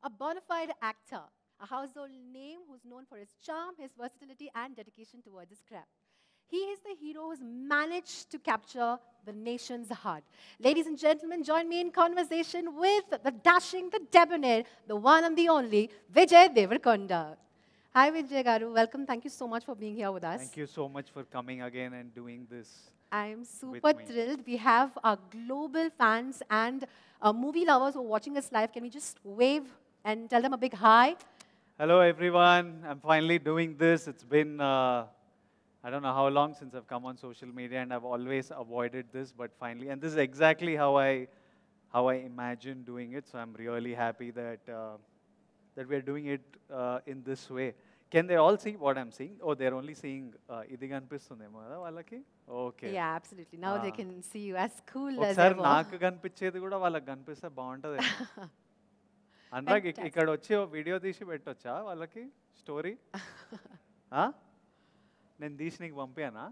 a bona fide actor, a household name who's known for his charm, his versatility, and dedication towards his craft. He is the hero who's managed to capture the nation's heart. Ladies and gentlemen, join me in conversation with the dashing, the debonair, the one and the only Vijay Deverakonda. Hi Vijay Garu, welcome. Thank you so much for being here with us. Thank you so much for coming again and doing this I'm with super me. thrilled. We have our global fans and movie lovers who are watching us live. Can we just wave and tell them a big hi? Hello everyone, I'm finally doing this. It's been, I don't know how long since I've come on social media and I've always avoided this, but finally, and this is exactly how I imagine doing it. So I'm really happy that, that we're doing it in this way. Can they all see what I'm seeing? Oh, they're only seeing ఇది కనిపిస్తుందేమో కదా వాళ్ళకి? Okay. Yeah, absolutely. Now they Ah. can see you as cool as ఒకసారి ever. నాకు కనిపించేది కూడా వాళ్ళకి కనిపిస్తే బాగుంటుంది. అనురాగ్ Fantastic. ఇక్కడ వచ్చి ఓ వీడియో తీసి పెట్టొచ్చా వాళ్ళకి స్టోరీ? నేను తీసి నీకు పంపానా?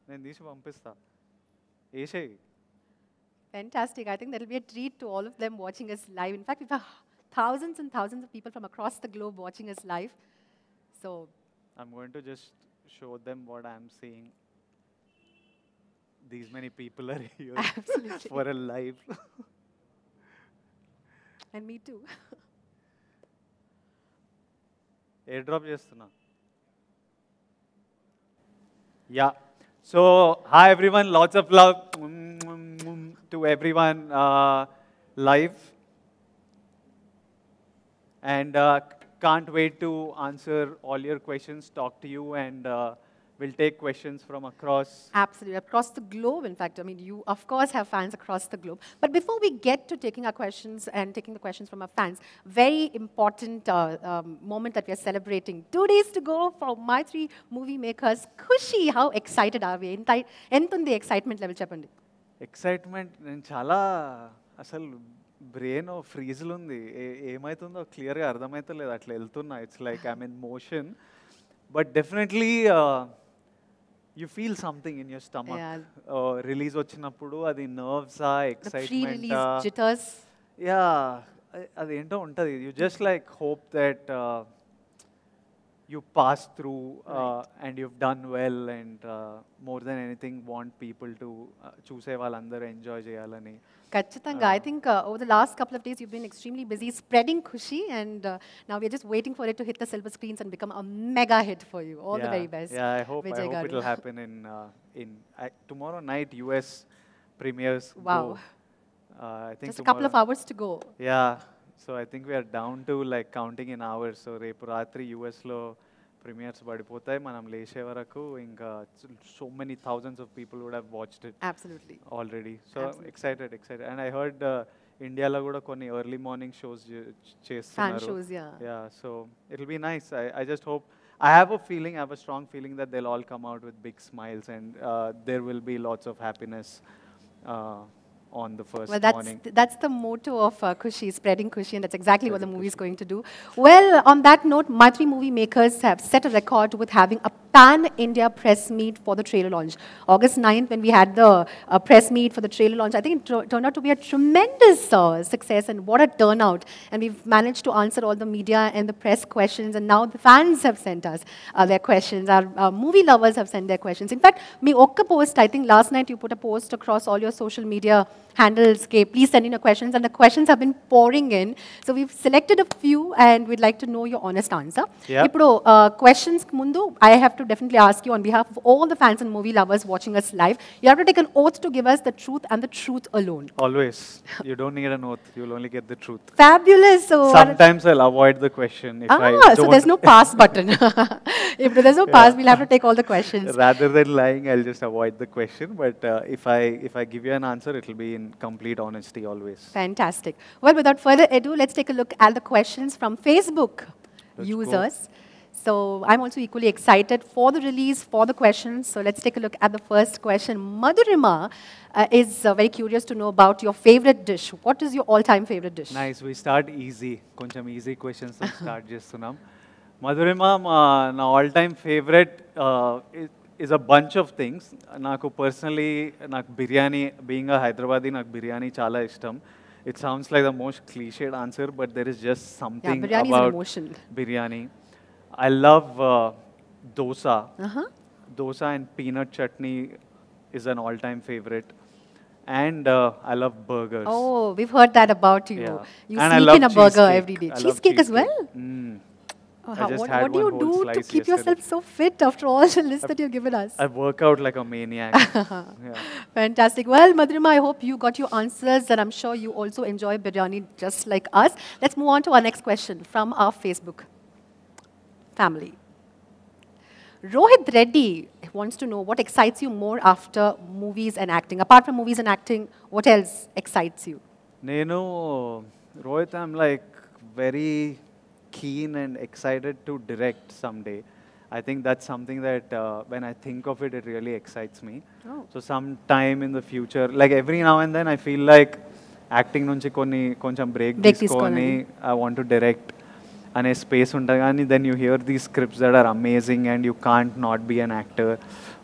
నేను తీసి పంపిస్తా. వేసేయి. Fantastic. I think that'll be a treat to all of them watching us live. In fact, we've got thousands and thousands of people from across the globe watching us live. So, I'm going to just show them what I'm seeing. These many people are here absolutely. for a live. And me too. Air drop చేస్తున్నా. Yeah. So, hi everyone, lots of love to everyone live. And can't wait to answer all your questions, talk to you, and we'll take questions from across. Absolutely. Across the globe, in fact. I mean, you, of course, have fans across the globe. But before we get to taking our questions and taking the questions from our fans, very important moment that we are celebrating. 2 days to go for my three movie makers. Kushi, how excited are we? ఎంత ఉంది excitement level చెప్పండి. Excitement నేను చాలా అసలు brain ఫ్రీజులు ఉంది ఏమవుతుందో క్లియర్గా అర్థమవుతలేదు అట్లా వెళ్తున్నా it's like I mean motion but definitely you feel something in your stomach release వచ్చినప్పుడు అది nerves excitement Pre-release jitters. Yeah అదేంటో ఉంటుంది you just like hope that you passed through and you've done well and more than anything want people to చూసే వాళ్ళందరూ enjoy చేయాలని. Kachitanga, I think over the last couple of days you've been extremely busy spreading Kushi, and now we're just waiting for it to hit the silver screens and become a mega hit for you. All the very best. Yeah, I hope Vijay Garu. it'll happen in tomorrow night US premieres. Wow. Go. I think Just a couple of hours to go. Yeah, so I think we are down to like counting in hours. So రేపు రాత్రి US లో premieres పడిపోతాయి మనం లేచే వరకు ఇంకా so many thousands of people would have watched it Absolutely. already. So Absolutely. excited. And I heard ఇండియాలో కూడా కొన్ని ఎర్లీ మార్నింగ్ షోస్ Fan చేస్తున్నారు. shows, yeah. Yeah, so it'll be nice. I just hope. I have a strong feeling that they'll all come out with big smiles and there will be lots of happiness on the first Well, morning. that's the motto of Kushi, spreading Kushi, and that's exactly what the movie is going to do. Well, on that note, my three movie makers have set a record with having a pan-India press meet for the trailer launch. August 9th, when we had the press meet for the trailer launch, I think it turned out to be a tremendous success, and what a turnout. And we've managed to answer all the media and the press questions, and now the fans have sent us their questions. Our movie lovers have sent their questions. In fact, me okka post, I think last night you put a post across all your social media handles, okay, please send in your questions, and the questions have been pouring in. So we've selected a few, and we'd like to know your honest answer. Yeah. Ippudu questions mundu, I have to definitely ask you on behalf of all the fans and movie lovers watching us live, you have to take an oath to give us the truth and the truth alone. Always. You don't need an oath. You'll only get the truth. Fabulous. So Sometimes I'll avoid the question if I don't. so there's no pass button. If there's no pass, we'll have to take all the questions. Rather than lying, I'll just avoid the question. But if I give you an answer, it'll be in complete honesty always. Fantastic. Well, without further ado, let's take a look at the questions from Facebook Let's users. So I'm also equally excited for the release, for the questions. So let's take a look at the first question. Madhurima is very curious to know about your favorite dish. What is your all-time favorite dish? Nice. We start easy. కొంచెం easy questions తో start చేస్తున్నాం. Madhurima, నా all-time favorite is a bunch of things. నాకు personally, నాకు biryani, being a Hyderabadi, నాకు బిర్యానీ చాలా ఇష్టం. It sounds like the most cliched answer, but there is just Yeah, something biryani is an about emotion. biryani. I love dosa. Uh-huh. Dosa and peanut chutney is an all-time favorite. And I love burgers. Oh, we've heard that about you. Yeah. You And I sneak love in a burger cheesecake. every day. I love Cheesecake as cheesecake. well? Mm. Oh, I just what had do you one whole do to slice keep yesterday. yourself so fit after all the list that you've given us? I work out like a maniac. Yeah. Fantastic. Well, Madhurima, I hope you got your answers, and I'm sure you also enjoy biryani just like us. Let's move on to our next question from our Facebook family. Rohit Reddy wants to know what excites you more after movies and acting. Apart from movies and acting, what else excites you? Nenu, Rohit, I'm like very keen and excited to direct someday. I think that's something that when I think of it, it really excites me. Oh. So sometime in the future, like every now and then, I feel like acting nunchi koncham break తీసుకోవాలని. I want to direct అనే space ఉంటుంది కానీ then you hear these scripts that are amazing and you can't not be an actor.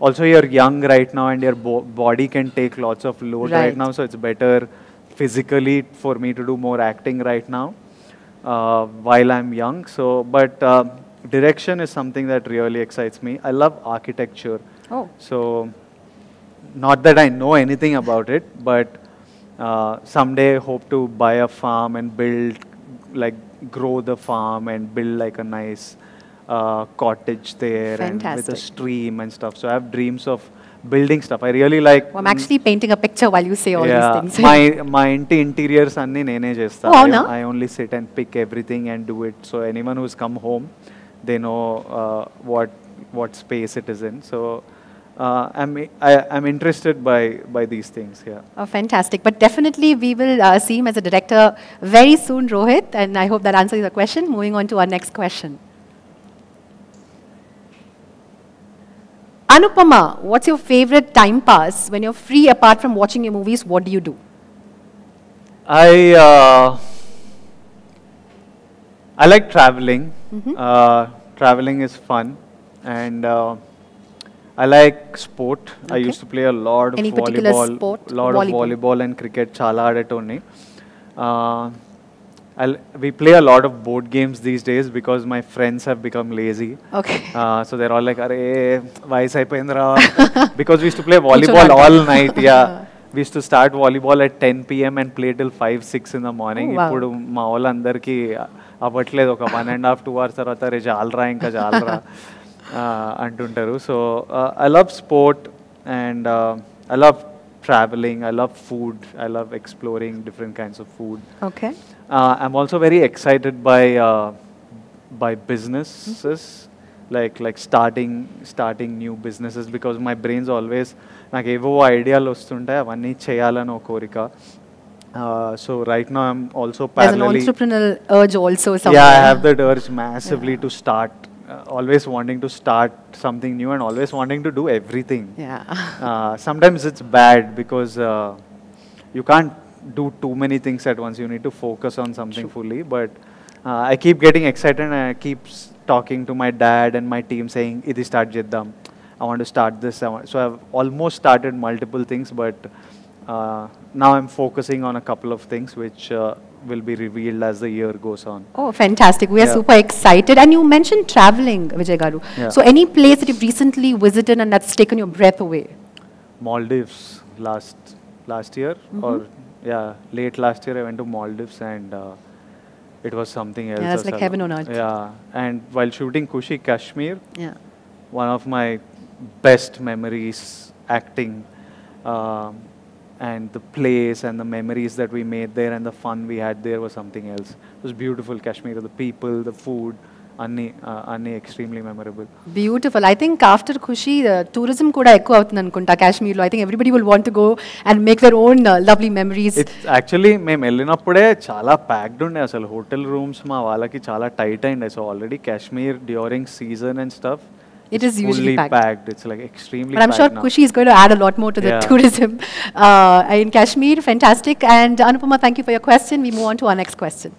Also, you're young right now and your body can take lots of load right now, so it's better physically for me to do more acting right now while I'm young. So, but direction is something that really excites me. I love architecture. Oh. So, not that I know anything about it, but someday hope to buy a farm and build, like, grow the farm and build like a nice cottage there and with a stream and stuff. So I have dreams of building stuff. I really like. Well, I'm actually painting a picture while you say all these things. my interiors anni nene chesta. Oh, no? I only sit and pick everything and do it. So anyone who's come home, they know what space it is in. So I'm interested by these things. Yeah. Oh, fantastic. But definitely we will see him as a director very soon, Rohit. And I hope that answers your question. Moving on to our next question. Anupama, what's your favorite time pass? When you're free apart from watching your movies, what do you do? I like traveling. Traveling is fun. And I like sport. I used to play a lot of Any particular volleyball, sport? lot of volleyball and cricket. Chala adetonni. We play a lot of board games these days because my friends have become lazy. Okay. So they're all like, "Arey, vayas ayipoyindra." Because we used to play volleyball all night. Yeah. We used to start volleyball at 10 p.m. and play till 5, 6 in the morning. Oh, wow. ఇప్పుడు మా వాళ్ళందరికీ అవ్వట్లేదు ఒక 1.5, 2 hours తర్వాత రే జాలరా ఇంకా జాలరా అంటుంటారు. So I love sport and I love traveling. I love food. I love exploring different kinds of food. Okay. I'm also very excited by businesses, like starting new businesses because my brain's always నాకు ఏవో ఐడియాలు వస్తుంటాయి అవన్నీ చేయాలని ఒక కోరిక. So right now I'm also parallelly. There's an entrepreneurial urge also somewhere. Yeah, I have that urge massively to start. Always wanting to start something new and always wanting to do everything. Yeah. Sometimes it's bad because you can't do too many things at once. You need to focus on something fully. But I keep getting excited and I keep talking to my dad and my team saying, "Idi start jiddam. I want to start this." So I've almost started multiple things, but now I'm focusing on a couple of things which will be revealed as the year goes on. Oh, fantastic. We are super excited. And you mentioned traveling, Vijay Garu. Yeah. So any place that you've recently visited and that's taken your breath away? Maldives last year or late last year I went to Maldives and it was something else. Yeah, that's like heaven on earth. Yeah, and while shooting Kushi Kashmir, Yeah. one of my best memories acting and the place and the memories that we made there and the fun we had there was something else. It was beautiful, Kashmir, the people, the food, anni extremely memorable. Beautiful. I think after Khushi, tourism kuda ekku avutund anukunta Kashmir lo. I think everybody will want to go and make their own lovely memories. It's actually మేము వెళ్ళినప్పుడే చాలా packed ఉండే అసలు hotel rooms మా వాళ్ళకి చాలా tight అయిండే so already Kashmir during season and stuff It is usually packed. It's like extremely But I'm sure now. Kushi is going to add a lot more to the tourism in Kashmir. Fantastic. And Anupama, thank you for your question. We move on to our next question.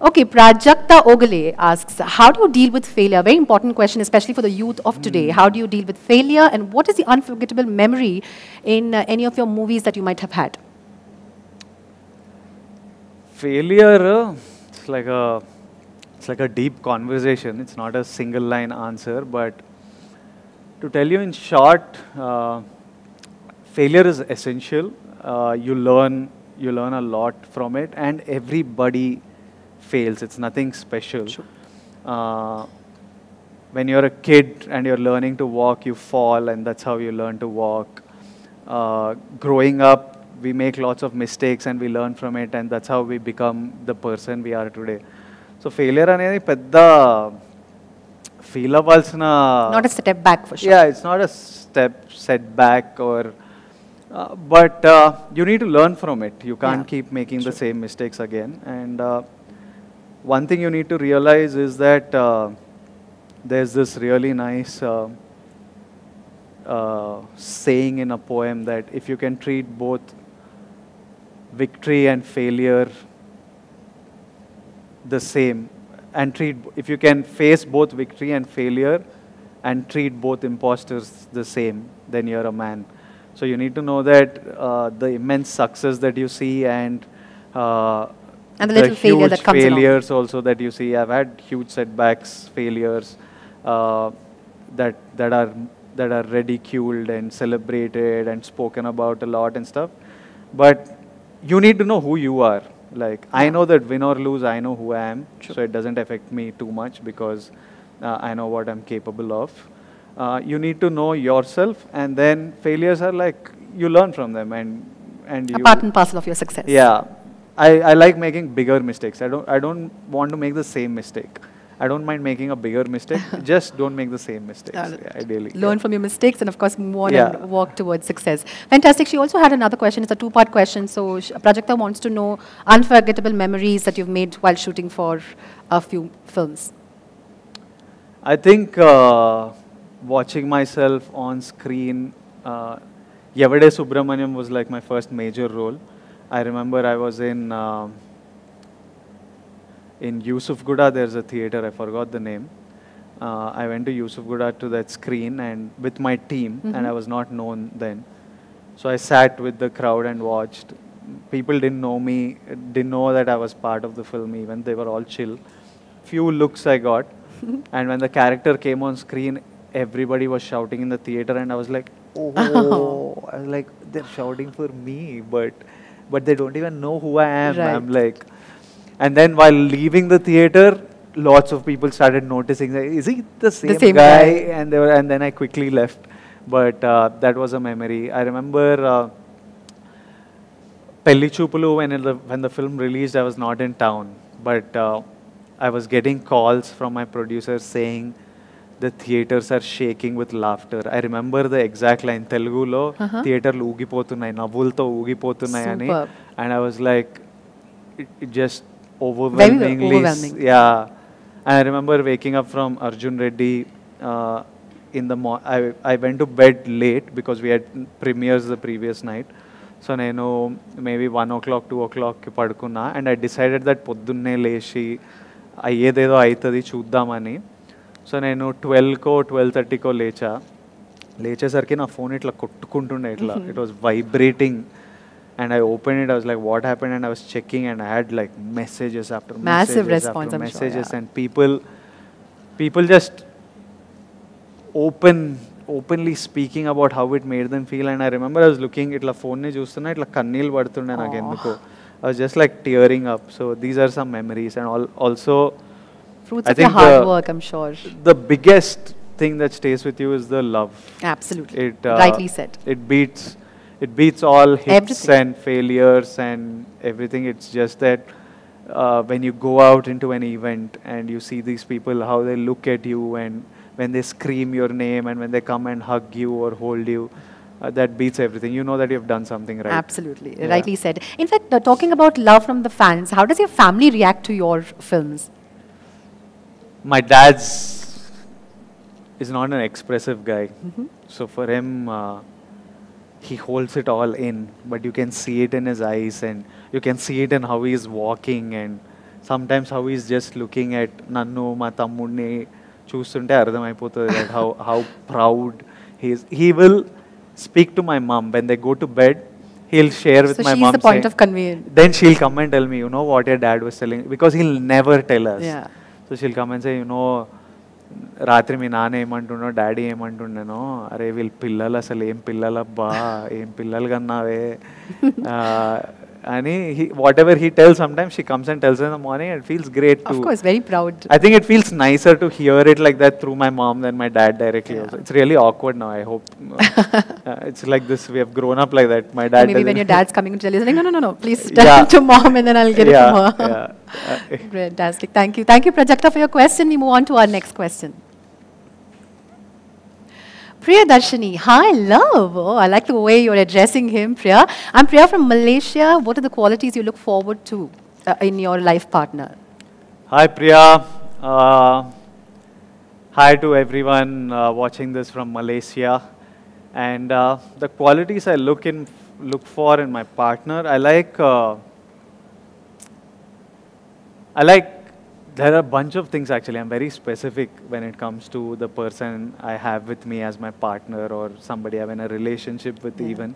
Okay, Prajakta Ogale asks, how do you deal with failure? Very important question, especially for the youth of today. How do you deal with failure and what is the unforgettable memory in any of your movies that you might have had? Failure, it's like a deep conversation. It's not a single line answer, but to tell you in short, failure is essential. You learn a lot from it, and everybody fails. It's nothing special. Sure. Uh, when you're a kid and you're learning to walk, you fall, and that's how you learn to walk. Growing up, we make lots of mistakes and we learn from it, and that's how we become the person we are today. So failure అనేది పెద్ద feel అవ్వాల్సిన Not a step back for sure. yeah, it's not a step setback or but you need to learn from it. You can't Yeah. keep making the same mistakes again. And one thing you need to realize is that there's this really nice saying in a poem that if you can treat both victory and failure the same, and if you can face both victory and failure and treat both imposters the same, then you're a man. So you need to know that the immense success that you see and And the little failure huge that comes along. failures also that you see. I've had huge setbacks, failures uh, that are ridiculed and celebrated and spoken about a lot and stuff. But you need to know who you are. Like I know that win or lose, I know who I am, so it doesn't affect me too much because I know what I'm capable of. You need to know yourself, and then failures are like you learn from them, and A you part and parcel of your success. yeah. I like making bigger mistakes. I don't want to make the same mistake. I don't mind making a bigger mistake. Just don't make the same mistakes. Yeah, ideally. Learn from your mistakes and, of course, move on Yeah. and walk towards success. Fantastic. She also had another question. It's a two-part question. So, Prajakta wants to know unforgettable memories that you've made while shooting for a few films. I think watching myself on screen, Yavade Subramaniam was like my first major role. I remember I was in Yusuf Guda. There's a theater, I forgot the name. I went to Yusuf Guda to that screen and with my team, and I was not known then. So I sat with the crowd and watched. People didn't know me, didn't know that I was part of the film even. They were all chill. Few looks I got. And when the character came on screen, everybody was shouting in the theater, and I was like, oh, I was like, they're shouting for me, but they don't even know who I am. Right. I'm like, and then while leaving the theater, lots of people started noticing, like, is he the same guy? And and then I quickly left. But that was a memory. I remember Pelli Chupulu, when the film released, I was not in town, but I was getting calls from my producers saying the theaters are shaking with laughter. I remember the exact line, Telugulo, theaterlu ఊగిపోతున్నాయి, నవ్వులతో ఊగిపోతున్నాయి అని. Superb. And I was like, it just overwhelmingly. overwhelming. Yeah. And I remember waking up from Arjun Reddy in the I went to bed late because we had premieres the previous night. So నేను maybe 1 o'clock, 2 o'clock పడుకున్నా, and I decided that పొద్దున్నే లేచి అయ్యేదేదో అవుతుంది చూద్దామని. So నేను 12కో 12:30కో లేచేసరికి నా phone ఇట్లా కొట్టుకుంటుండే ఇట్లా, it was vibrating. And I opened it, I was like, what happened? And I was checking, and I had like messages after Massive messages response, after I'm sure, messages, yeah. and people just openly speaking about how it made them feel. And I remember I was looking, itla phone ne chustuna, itla kanneel padtunde నాకు ఎందుకో. I was just like tearing up. So these are some memories, and also Fruits I of your think hard work, I'm sure. the biggest thing that stays with you is the love. Absolutely. It Rightly said. It beats all hits Everything. and failures and everything. It's just that when you go out into an event and you see these people, how they look at you, and when they scream your name, and when they come and hug you or hold you, that beats everything. You know that you've done something right. Absolutely. Yeah. Rightly said. In fact, talking about love from the fans, how does your family react to your films? My dad's is not an expressive guy. So for him, he holds it all in, but you can see it in his eyes, and you can see it in how he's walking, and sometimes how he's just looking at Nannu, ma tammudni, చూస్తుంటే అర్థమైపోతుంది that how proud he is. He will speak to my mom when they go to bed. he'll share with So my she's mom. the point saying- of conveyance. Then she'll come and tell me, you know what your dad was telling, because he'll never tell us. Yeah. So she'll come and say, you know, రాత్రి మీ నాన్న ఏమంటున్నో daddy ఏమంటుండేనో అరే వీళ్ళు పిల్లలు అసలు ఏం పిల్లలబ్బా ఏం పిల్లలు కన్నావే అని whatever he tells, sometimes she comes and tells in the morning, and it feels great to. Of course, very proud. I think it feels nicer to hear it like that through my mom than my dad directly. Also. It's really awkward now, I hope. It's like this, we have grown up like that. My dad Maybe when doesn't- your dad's coming to tell you, he's like, no, please tell Yeah. it to mom and then I'll get it from her. Yeah. Fantastic. Thank you. Thank you, Prajakta, for your question. We move on to our next question. Priya Darshini, hi, love. Oh, I like the way you're addressing him, Priya. I'm Priya from Malaysia. What are the qualities you look forward to in your life partner? Hi Priya. Hi to everyone watching this from Malaysia. And the qualities I look for in my partner, I like there are a bunch of things actually. I'm very specific when it comes to the person I have with me as my partner or somebody I'm in a relationship with. Even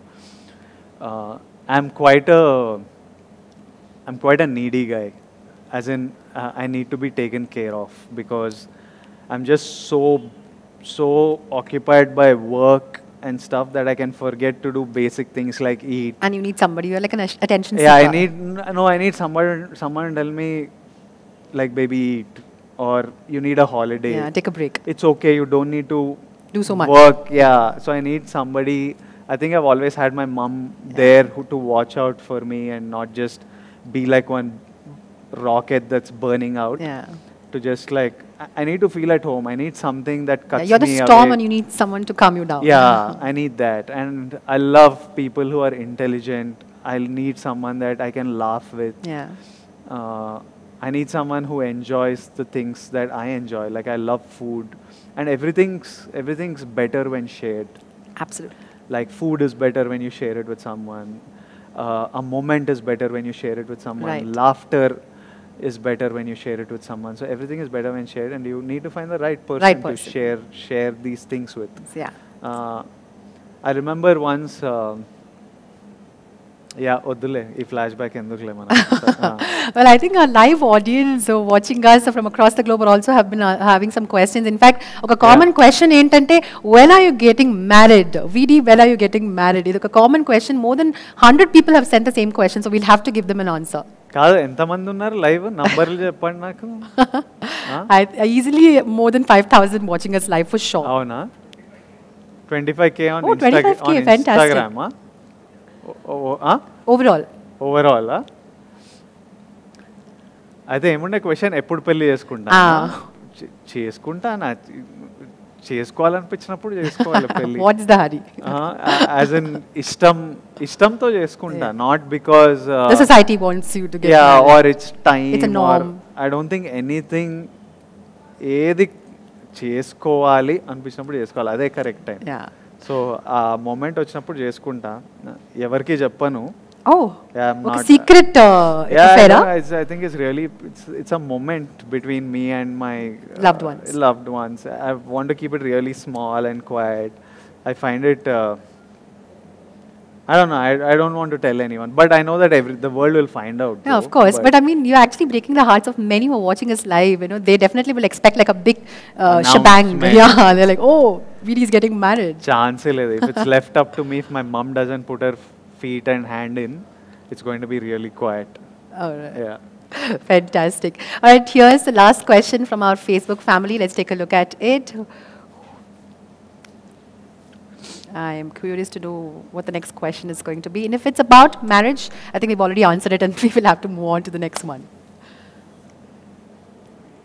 I'm quite a needy guy, as in I need to be taken care of, because I'm just so occupied by work and stuff that I can forget to do basic things like eat. And you need somebody, you're like an attention seeker. Yeah, I need someone to tell me, like, baby, eat, or you need a holiday. Yeah, take a break. It's okay, you don't need to Do so much. work. Yeah, so I need somebody. I think I've always had my mom there to watch out for me and not just be like one rocket that's burning out. Yeah. To just like, I need to feel at home. I need something that cuts You're the me storm away. and you need someone to calm you down. Yeah, I need that. And I love people who are intelligent. I need someone that I can laugh with. Yeah. I need someone who enjoys the things that I enjoy. Like, I love food, and everything's better when shared. Absolutely. Like, food is better when you share it with someone. A moment is better when you share it with someone. Right. Laughter is better when you share it with someone. So everything is better when shared, and you need to find the right person, to share these things with. Yeah. I remember once. Yeah, వద్దులే ఈ flash back ఎందుకులే మనం. Well, I think our live audience watching us from across the globe also have been having some questions. In fact, a common question ఏంటంటే, when are you getting married? VD, when are you getting married? ఇది ఒక common question. More than 100 people have sent the same question, so we'll have to give them an answer. కాదు, ఎంతమంది ఉన్నారు live? నంబర్లు చెప్పండి నాకు. Easily more than 5,000 watching us live for sure. అవునా? 25K on 25K, fantastic. Instagram. Overall. Overall అయితే ఏముండే question, ఎప్పుడు పెళ్లి చేసుకుంటా? చేసుకుంటానా, చేసుకోవాలనిపించినప్పుడు చేసుకోవాలి పెళ్లి. What's the hurry? As in ఇష్టంతో చేసుకుంటా, not because The society wants you to get married. married. Or it's time. It's a norm. I don't think anything, ఏది చేసుకోవాలి అనిపించినప్పుడు చేసుకోవాలి, అదే కరెక్ట్ టైం. Yeah. సో ఆ మూమెంట్ వచ్చినప్పుడు చేసుకుంటా, ఎవరికి చెప్పను. Oh, Yeah, I'm okay, not- secret affair. I think it's really, it's a moment between me and my Loved ones. I want to keep it really small and quiet. I find it, I don't know, I don't want to tell anyone, but I know that the world will find out. Yeah, of course. But I mean, you're actually breaking the hearts of many who are watching us live. You know, they definitely will expect like a big shebang. Announcement. Yeah, they're like, oh, VD is getting married. Chance లేదు. If it's left up to me, if my mom doesn't put her feet and hand in, it's going to be really quiet. All right. Yeah. Fantastic. All right, here's the last question from our Facebook family. Let's take a look at it. I am curious to know what the next question is going to be. And if it's about marriage, I think we've already answered it and we will have to move on to the next one.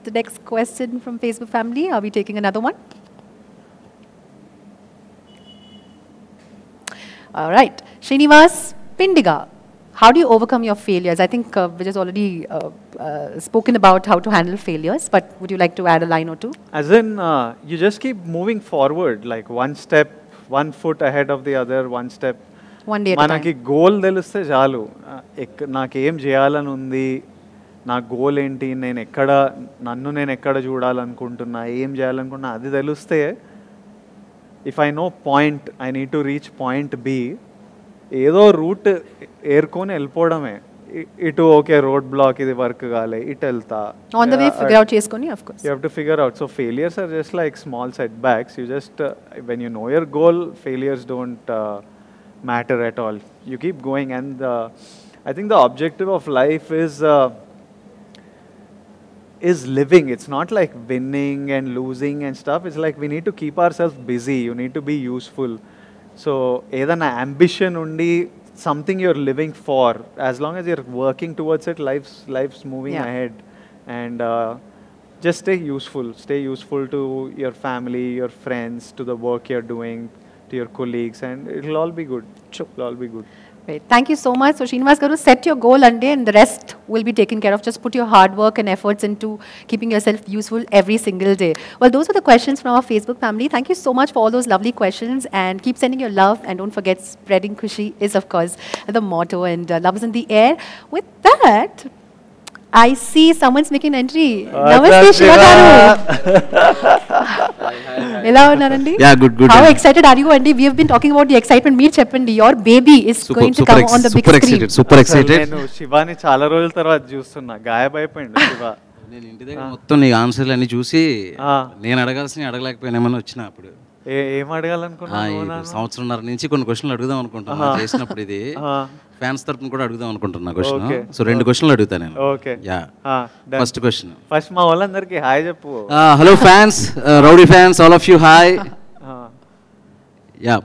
The next question from Facebook family, are we taking another one? All right. Srinivas Pindiga, how do you overcome your failures? I think Vijay has already spoken about how to handle failures, but would you like to add a line or two? As in, you just keep moving forward, like one step, one foot ahead of the other, one step. One day at a మనకి time. Goal తెలిస్తే చాలు. నాకేం చేయాలని ఉంది, నా goal ఏంటి, నన్ను నేను ఎక్కడ చూడాలనుకుంటున్నా, ఏం చేయాలనుకుంటున్నా, అది తెలిస్తే, if I know point, I need to reach point B, ఏదో రూట్ ఏరుకొని వెళ్ళిపోవడమే. ఇటు ఓకే రోడ్ బ్లాక్, ఇది వర్క్ కాలే, ఇటు వెళ్తా. On the way figure out చేసుకొని of course you have to figure out. So failures are just like small setbacks. You just when you know your goal, failures don't matter at all. You keep going. And I think the objective of life is living. It's not like winning and losing and stuff. It's like we need to keep ourselves busy. You need to be useful. So edana ambition undi, something you're living for, as long as you're working towards it, life's moving ahead. And just stay useful to your family, your friends, to the work you're doing, to your colleagues, and it'll all be good. It'll all be good. Great. Thank you so much. So Srinivas garu, set your goal and the rest will be taken care of. Just put your hard work and efforts into keeping yourself useful every single day. Well, those were the questions from our Facebook family. Thank you so much for all those lovely questions, and keep sending your love, and don't forget, spreading Khushi is of course the motto, and love is in the air. With that, I see someone's making an entry. Namaste Shiva garu. Hello Narandi. Yeah, good. How excited are you, Andy? We have been talking about the excitement. Meet Cheppandi. Your baby is going to come on the big screen. Super excited. నేను శివాని చాలా రోజుల తర్వాత చూస్తున్నా. గాయబైపోయిండు శివ. నేను ఇంటి దగ్గర మొత్తం నీ ఆన్సర్లు అన్ని చూసి నేను అడగాల్సిన అడగలేకపోయినామని వచ్చిన అప్పుడు. ఏం అడగాలనుకున్నా? సంవత్సరంన్నర నుంచి కొన్ని క్వశ్చన్లు అడుగుదాం అనుకుంటున్నా చేసినప్పుడు. ఇది ఫ్యాన్స్ తరపున కూడా అడుగుదాం అనుకుంటున్నా క్వశ్చన్. సో 2 క్వశ్చన్లు అడుగుతా నేను. Okay. Yeah, first question. First మా వాళ్ళందరికీ హాయ్ చెప్పు. Hello fans, rowdy fans, all of you hi. Yeah,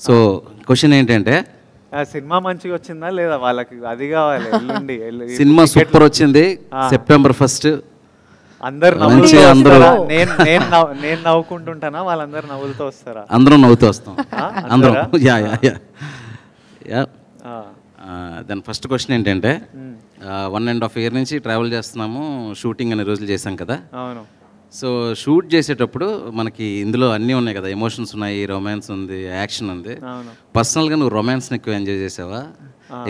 so question ఏంటంటే, సినిమా మంచిగా వచ్చిందా లేదా వాళ్ళకి అది కావాలి. సినిమా సూపర్ వచ్చింది. సెప్టెంబర్ 1. అందరు నేను నవ్వుకుంటుంటానా, వాళ్ళందరూ నవ్వులతో వస్తారా? అందరం నవ్వుతూ వస్తాం. అందరం. Yeah yeah yeah yeah. దాని ఫస్ట్ క్వశ్చన్ ఏంటంటే, 1.5 year నుంచి ట్రావెల్ చేస్తున్నాము, షూటింగ్ అనే రోజులు చేసాం కదా. అవును. సో షూట్ చేసేటప్పుడు మనకి ఇందులో అన్నీ ఉన్నాయి కదా, ఎమోషన్స్ ఉన్నాయి, రొమాన్స్ ఉంది, యాక్షన్ ఉంది. పర్సనల్గా నువ్వు రొమాన్స్ని ఎక్కువ ఎంజాయ్ చేసావా,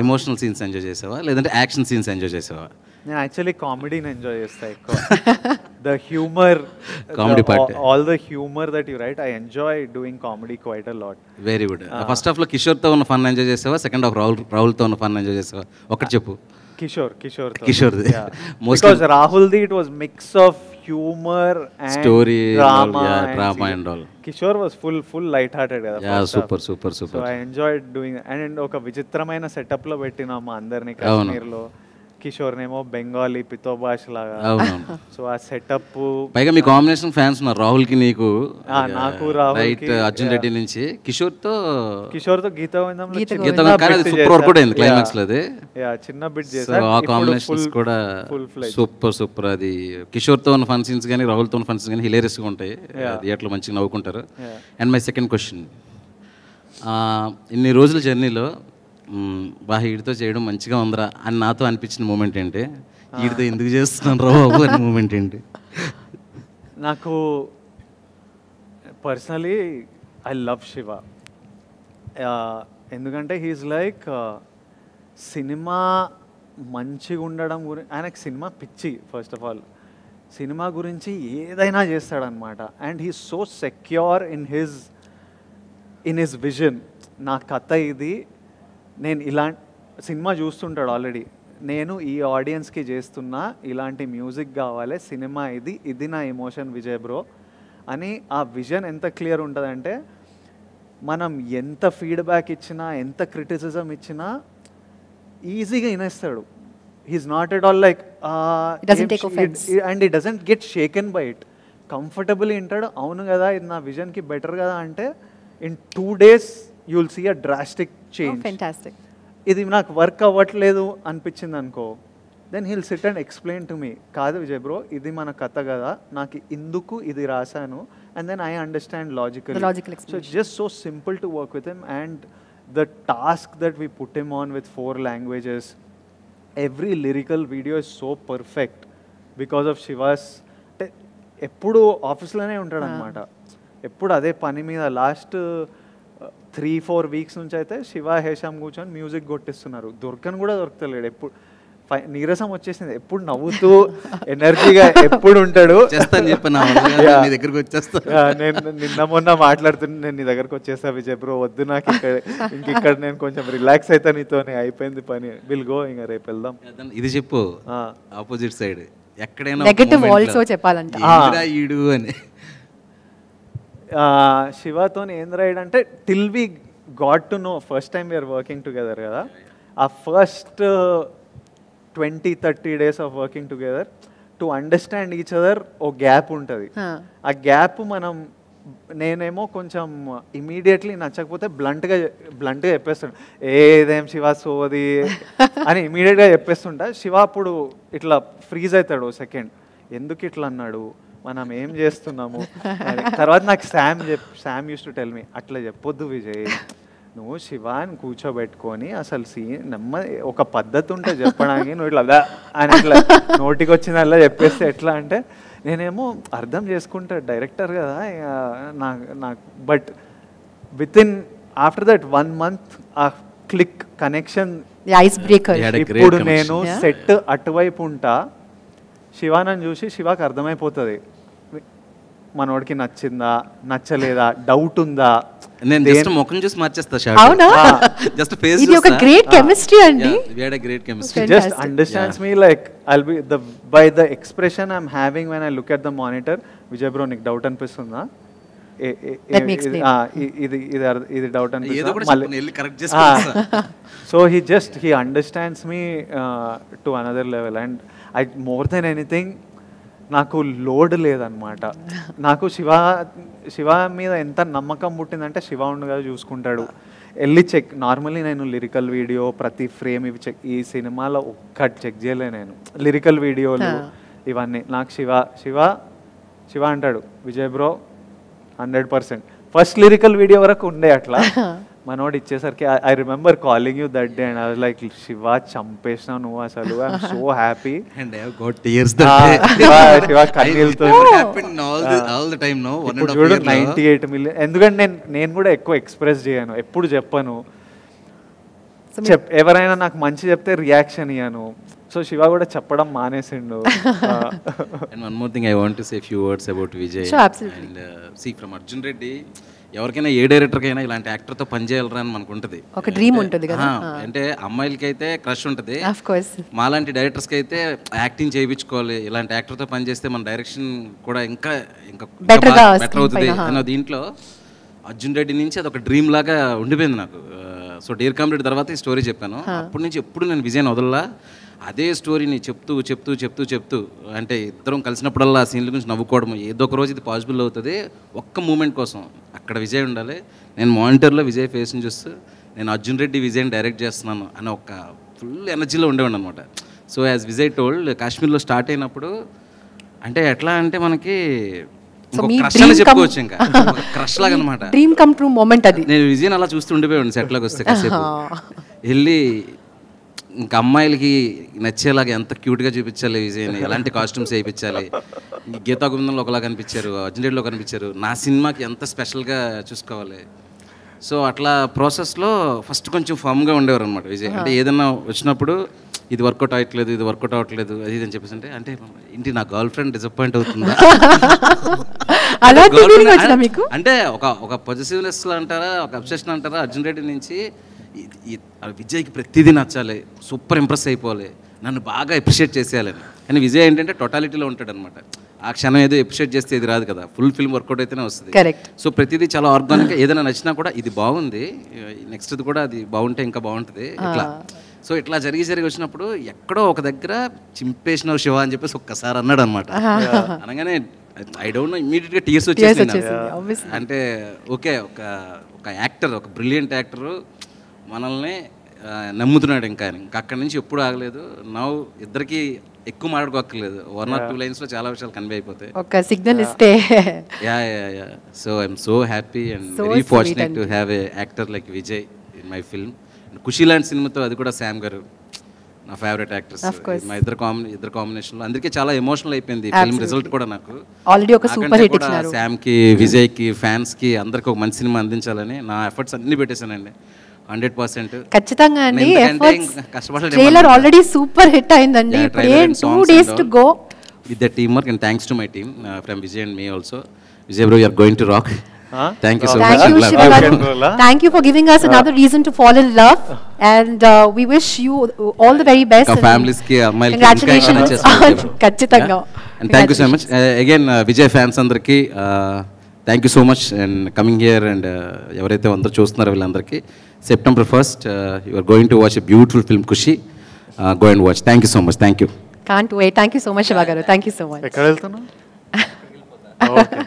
ఎమోషనల్ సీన్స్ ఎంజాయ్ చేసావా, లేదంటే యాక్షన్ సీన్స్ ఎంజాయ్ చేసావా? నేను యాక్చువల్లీ కామెడీని ఎంజాయ్ చేస్తా ఎక్కువ. The humour, comedy part, all the humour that you right, I enjoy doing comedy quite a lot. Very good. First హాఫ్లో కిషోర్తో ఉన్న ఫన్ ఎంజాయ్ చేసావా, సెకండ్ హాఫ్ రాహుల్తో ఉన్న ఫన్ ఎంజాయ్ చేసావా? ఒకటి చెప్పు. కిషోర్ది. Because Rahuldi, it was mix of humor and story, drama and all. Kishore was full light-hearted kada. Yeah, super. So I enjoyed doing it. And oka vichitramaina setup lo pettinam andarni Kashmir lo. Kishore నేమో బెంగాలీ పితో భాష లాగా. So ఆ setup, పైగా మీ combination fans ఉన్నారు, రాహుల్ కి నీకు. నాకు రాహుల్ కి, అర్జున్ రెడ్డి నుంచి కిషోర్తో గీత సూపర్ వర్క్ కూడా అయింది క్లైమాక్స్ లో. అది చిన్న బిట్ చేశారు. ఆ కాంబినేషన్స్ కూడా సూపర్. అది కిషోర్తో ఉన్న ఫన్ సీన్స్ కానీ రాహుల్తో ఉన్న ఫన్ సీన్స్ కానీ హిలేరియస్ గా ఉంటాయి. థియేటర్లో మంచిగా నవ్వుకుంటారు. అండ్ మై సెకండ్ క్వశ్చన్, ఇన్ని రోజుల జర్నీలో బాగా వీడితో చేయడం మంచిగా ఉందిరా అని నాతో అనిపించిన మూమెంట్ ఏంటి? వీడితో ఎందుకు చేస్తున్నాను రా బాబు అని మూమెంట్ ఏంటి? నాకు పర్సనలీ ఐ లవ్ శివ. ఎందుకంటే హీఈస్ లైక్ సినిమా మంచిగా ఉండడం గురించి, ఆయనకు సినిమా పిచ్చి. ఫస్ట్ ఆఫ్ ఆల్ సినిమా గురించి ఏదైనా చేస్తాడనమాట. And he so secure in his vision. నా కథ ఇది, నేను ఇలాంటి సినిమా చూస్తుంటాడు ఆల్రెడీ, నేను ఈ ఆడియన్స్కి చేస్తున్నా, ఇలాంటి మ్యూజిక్ కావాలి, సినిమా ఇది నా ఎమోషన్ విజయ్ బ్రో అని. ఆ విజన్ ఎంత క్లియర్ ఉంటుందంటే, మనం ఎంత ఫీడ్బ్యాక్ ఇచ్చినా, ఎంత క్రిటిసిజం ఇచ్చినా ఈజీగా వినేస్తాడు. He's not at all like, and it doesn't get shaken by it. Comfortably వింటాడు. అవును కదా, ఇది నా విజన్కి బెటర్ కదా అంటే, in 2 days you will see a drastic change. Oh, fantastic. ఇది నాకు వర్క్ అవ్వట్లేదు అనిపించింది అనుకో, then he'll sit and explain to me, కాదు విజయ్ బ్రో ఇది మన కథ కదా, నాకు ఇందుకు ఇది రాశాను, and then I understand logically. So it's just so simple to work with him. And the task that we put him on with 4 languages, every lyrical video is so perfect because of Shiva's. అంటే ఎప్పుడు ఆఫీస్లోనే ఉంటాడు అనమాట, ఎప్పుడు అదే పని మీద. Last 3-4 weeks నుంచి అయితే శివ హేషామ్ కూర్చొని మ్యూజిక్ కొట్టిస్తున్నారు. దొరకని కూడా దొరకలేడు. ఎప్పుడు నీరసం వచ్చేసింది. ఎప్పుడు నవ్వుతూ ఎనర్జీగా ఎప్పుడు ఉంటాడు. దగ్గరకు వచ్చేస్తా. నేను నిన్న మొన్న మాట్లాడుతున్నా, నేను నీ దగ్గరకు వచ్చేస్తా విజయ్ బ్రో, వద్దు నాకు ఇక్కడ నేను కొంచెం రిలాక్స్ అవుతా, నీతోనే అయిపోయింది పని, విల్ గో, ఇంకా రేపు వెళ్దాం. ఇది చెప్పు ఆపోజిట్ సైడ్ ఎక్కడైనా నెగటివ్ ఆల్సో చెప్పాలంట ఈడు అని. శివతో ఏం రాయడు అంటే, till we got to know, first time we're working together కదా, ఆ first 20-30 days of working together to understand each other ఓ గ్యాప్ ఉంటుంది. ఆ గ్యాప్ నేనేమో కొంచెం ఇమీడియట్లీ నచ్చకపోతే బ్లంట్గా చెప్పేస్తాను, ఏదేం శివ సోది అని ఇమీడియట్గా చెప్పేస్తుంటా. శివ అప్పుడు ఇట్లా ఫ్రీజ్ అవుతాడు సెకండ్, ఎందుకు ఇట్లా అన్నాడు, మనం ఏం చేస్తున్నాము. తర్వాత నాకు Sam use to tell me, అట్లా చెప్పొద్దు విజయ్, నువ్వు శివాని కూర్చోబెట్టుకొని అసలు నెమ్మది ఒక పద్ధతి ఉంటే చెప్పడానికి, నువ్వు ఇట్లా అని ఇట్లా నోటికి వచ్చిందల్లా చెప్పేస్తే ఎట్లా అంటే, నేనేమో అర్థం చేసుకుంటా డైరెక్టర్ కదా నాకు. But with in after that 1 month ఆ క్లిక్ కనెక్షన్, ఇప్పుడు నేను సెట్ అటువైపు ఉంటా, శివానని చూసి శివాకి అర్థమైపోతుంది మనోడికి నచ్చిందా నచ్చలేదా, డౌట్ ఉందా. నేను జస్ట్ ముఖం చూసి మార్చేస్తా, జస్ట్ ఫేస్ ఇది ఒక గ్రేట్ కెమిస్ట్రీ అండి. we had a great chemistry. Just understands me like I'll be by the expression I'm having when I look at the monitor. Vijay bro, నీకు డౌట్ అనిపిస్తుందా, ఇది డౌట్ అనిపిస్తుందా. So he understands me to another level, and I more than anything నాకు load లేదనమాట. నాకు శివ మీద ఎంత నమ్మకం పుట్టిందంటే, శివ ఉండగా చూసుకుంటాడు, వెళ్ళి చెక్. నార్మల్లీ నేను లిరికల్ వీడియో ప్రతి ఫ్రేమ్ ఇవి చెక్, ఈ సినిమాలో ఒక్కటి చెక్ చేయలే నేను, లిరికల్ వీడియోలు ఇవన్నీ. నాకు శివ అంటాడు, Vijay bro 100%. First lyrical video వరకు ఉండే అట్లా, మనోడు ఇచ్చేసరికి I remember calling you that day and I was like, Shiva చంపేసినా నువ్వు అసలు, ఐఎమ్ సో హ్యాపీ. శివ కన్నీళ్ళతో చూడు 98 million. ఎందుకంటే నేను కూడా ఎక్కువ ఎక్స్ప్రెస్ చేయను, ఎప్పుడు చెప్పను. ఎవరైనా నాకు మంచి చెప్తే రియాక్షన్ ఇయ్యను. సో శివ కూడా చెప్పడం మానేసిండు. And one more thing I want to say a few words about Vijay. Sure, absolutely. And see, from Arjun Reddy, ఎవరికైనా ఏ డైరెక్టర్కైనా ఇలాంటి యాక్టర్తో పనిచేయాలరా అని మనకు ఉంటుంది, ఒక డ్రీమ్ ఉంటుంది కదా. అంటే అమ్మాయిలకి అయితే క్రష్ ఉంటుంది, ఆఫ్ కోర్స్ మాలాంటి డైరెక్టర్స్కి అయితే యాక్టింగ్ చేయించుకోవాలి, ఇలాంటి యాక్టర్తో పనిచేస్తే మన డైరెక్షన్ కూడా ఇంకా బెటర్ అవుతుంది అన్న దీంట్లో అర్జున్ రెడ్డి నుంచి అది ఒక డ్రీమ్ లాగా ఉండిపోయింది నాకు. సో డియర్ కామ్రేడ్ తర్వాత ఈ స్టోరీ చెప్పాను, అప్పటి నుంచి ఎప్పుడు నేను విజయ్ని వదలలా, అదే స్టోరీని చెప్తూ అంటే ఇద్దరం కలిసినప్పుడల్లా ఆ సీన్ల గురించి నవ్వుకోవడం, ఏదో ఒక రోజు ఇది పాసిబుల్ అవుతుంది, ఒక్క మూమెంట్ కోసం అక్కడ విజయ్ ఉండాలి, నేను మానిటర్లో విజయ్ ఫేస్ని చూస్తూ నేను అర్జున్ రెడ్డి విజయ్ని డైరెక్ట్ చేస్తున్నాను అని ఒక ఫుల్ ఎనర్జీలో ఉండేవాడు అనమాట. సో యాజ్ విజయ్ టోల్డ్, కాశ్మీర్లో స్టార్ట్ అయినప్పుడు అంటే ఎట్లా అంటే మనకి క్రష్ అని చెప్పుకోవచ్చు, ఇంకా క్రష్ లాగా అనమాట, డ్రీమ్ కమ్ ట్రూ మూమెంట్ అది. నేను విజయ్ని అలా చూస్తూ ఉండిపోయాను సెట్లోకి వస్తే, కాసేపు వెళ్ళి ఇంకా అమ్మాయిలకి నచ్చేలాగా ఎంత క్యూట్గా చూపించాలి విజయ్ని, ఎలాంటి కాస్ట్యూమ్స్ వేయించాలి, గీతా గోవిందంలో ఒకలా కనిపించారు, అర్జున్ రెడ్డిలో కనిపించారు, నా సినిమాకి ఎంత స్పెషల్గా చూసుకోవాలి. సో అట్లా ప్రాసెస్లో ఫస్ట్ కొంచెం ఫమ్గా ఉండేవారు అనమాట విజయ్. అంటే ఏదైనా వచ్చినప్పుడు ఇది వర్కౌట్ అవ్వట్లేదు అది అని చెప్పేసి అంటే ఇంటి నా గర్ల్ ఫ్రెండ్ డిసప్పాయింట్ అవుతుందా అంటే ఒక పొజిటివ్నెస్ అంటారా, ఒక అబ్సెషన్ అంటారా, అర్జున్ రెడ్డి నుంచి విజయ్కి ప్రతిదీ నచ్చాలి, సూపర్ ఇంప్రెస్ అయిపోవాలి, నన్ను బాగా అప్రిషియేట్ చేసేయాలని. కానీ విజయ్ ఏంటంటే టోటాలిటీలో ఉంటాడు అనమాట, ఆ క్షణం ఏదో అప్రిషియేట్ చేస్తే ఇది రాదు కదా, ఫుల్ ఫిల్మ్ వర్కౌట్ అయితేనే వస్తుంది. సో ప్రతిదీ చాలా ఆర్గానిక్గా, ఏదైనా నచ్చినా కూడా ఇది బాగుంది, నెక్స్ట్ది కూడా అది బాగుంటే ఇంకా బాగుంటుంది ఇట్లా. సో ఇట్లా జరిగి వచ్చినప్పుడు ఎక్కడో ఒక దగ్గర చింపేసినావు శివ అని చెప్పేసి ఒక్కసారి అన్నాడు అనమాట. అనగానే ఐ డోంట్ నో, ఇమీడియట్గా టీఎస్ వచ్చేసింది. అంటే ఓకే, ఒక యాక్టర్, ఒక బ్రిలియంట్ యాక్టరు మనల్ని నమ్ముతున్నాడు, ఇంకా అక్కడి నుంచి ఎప్పుడు ఆగలేదు. నవ్వు ఇద్దరికి ఎక్కువ మాట్లాడుకోక్కర్లేదు, 1 or 2 లైన్స్లో చాలా విషయాలు కన్వే అయిపోతాయి, ఒక సిగ్నల్ ఇస్తే. Yeah. So I'm so happy and very fortunate to have a actor like Vijay in my film. Kushi లాంటి సినిమాతో, అది కూడా శామ్ గారు నా ఫేవరెట్ యాక్టర్స్, మా ఇద్దరు కాంబినేషన్లో అందరికీ చాలా ఎమోషనల్ అయిపోయింది ఫిల్మ్ రిజల్ట్ కూడా. నాకు ఆల్రెడీ ఒక సూపర్ హిట్ ఇచ్చారు. శామ్కి, విజయ్కి, ఫ్యాన్స్కి అందరికి ఒక మంచి సినిమా అందించాలని నా ఎఫర్ట్స్ అన్నీ పెట్టేశానండి. 100%. ఖచ్చితంగా అండి. ఎందుకంటే కష్టపడాలి. ట్రైలర్ ఆల్రెడీ సూపర్ హిట్ అయిందండి. 2 days to go. With the teamwork and thanks to my team from Vijay and me also. Vijay bro, you are going to rock. Thank you so much. Thank you, Shiva garu. Thank you for giving us another reason to fall in love, and we wish you all the very best. Families ki ammailki congratulations. ఖచ్చితంగా. And thank you so much again Vijay fans andarki thank you so much and coming here and ఎవరైతే అందరూ చూస్తున్నారో వీళ్ళందరికీ September 1st you are going to watch a beautiful film Kushi. Go and watch. Thank you so much. Thank you. Can't wait. Thank you so much, Shiva garu. Thank you so much. ఎక్కడ వెళ్తున్నావు? Okay.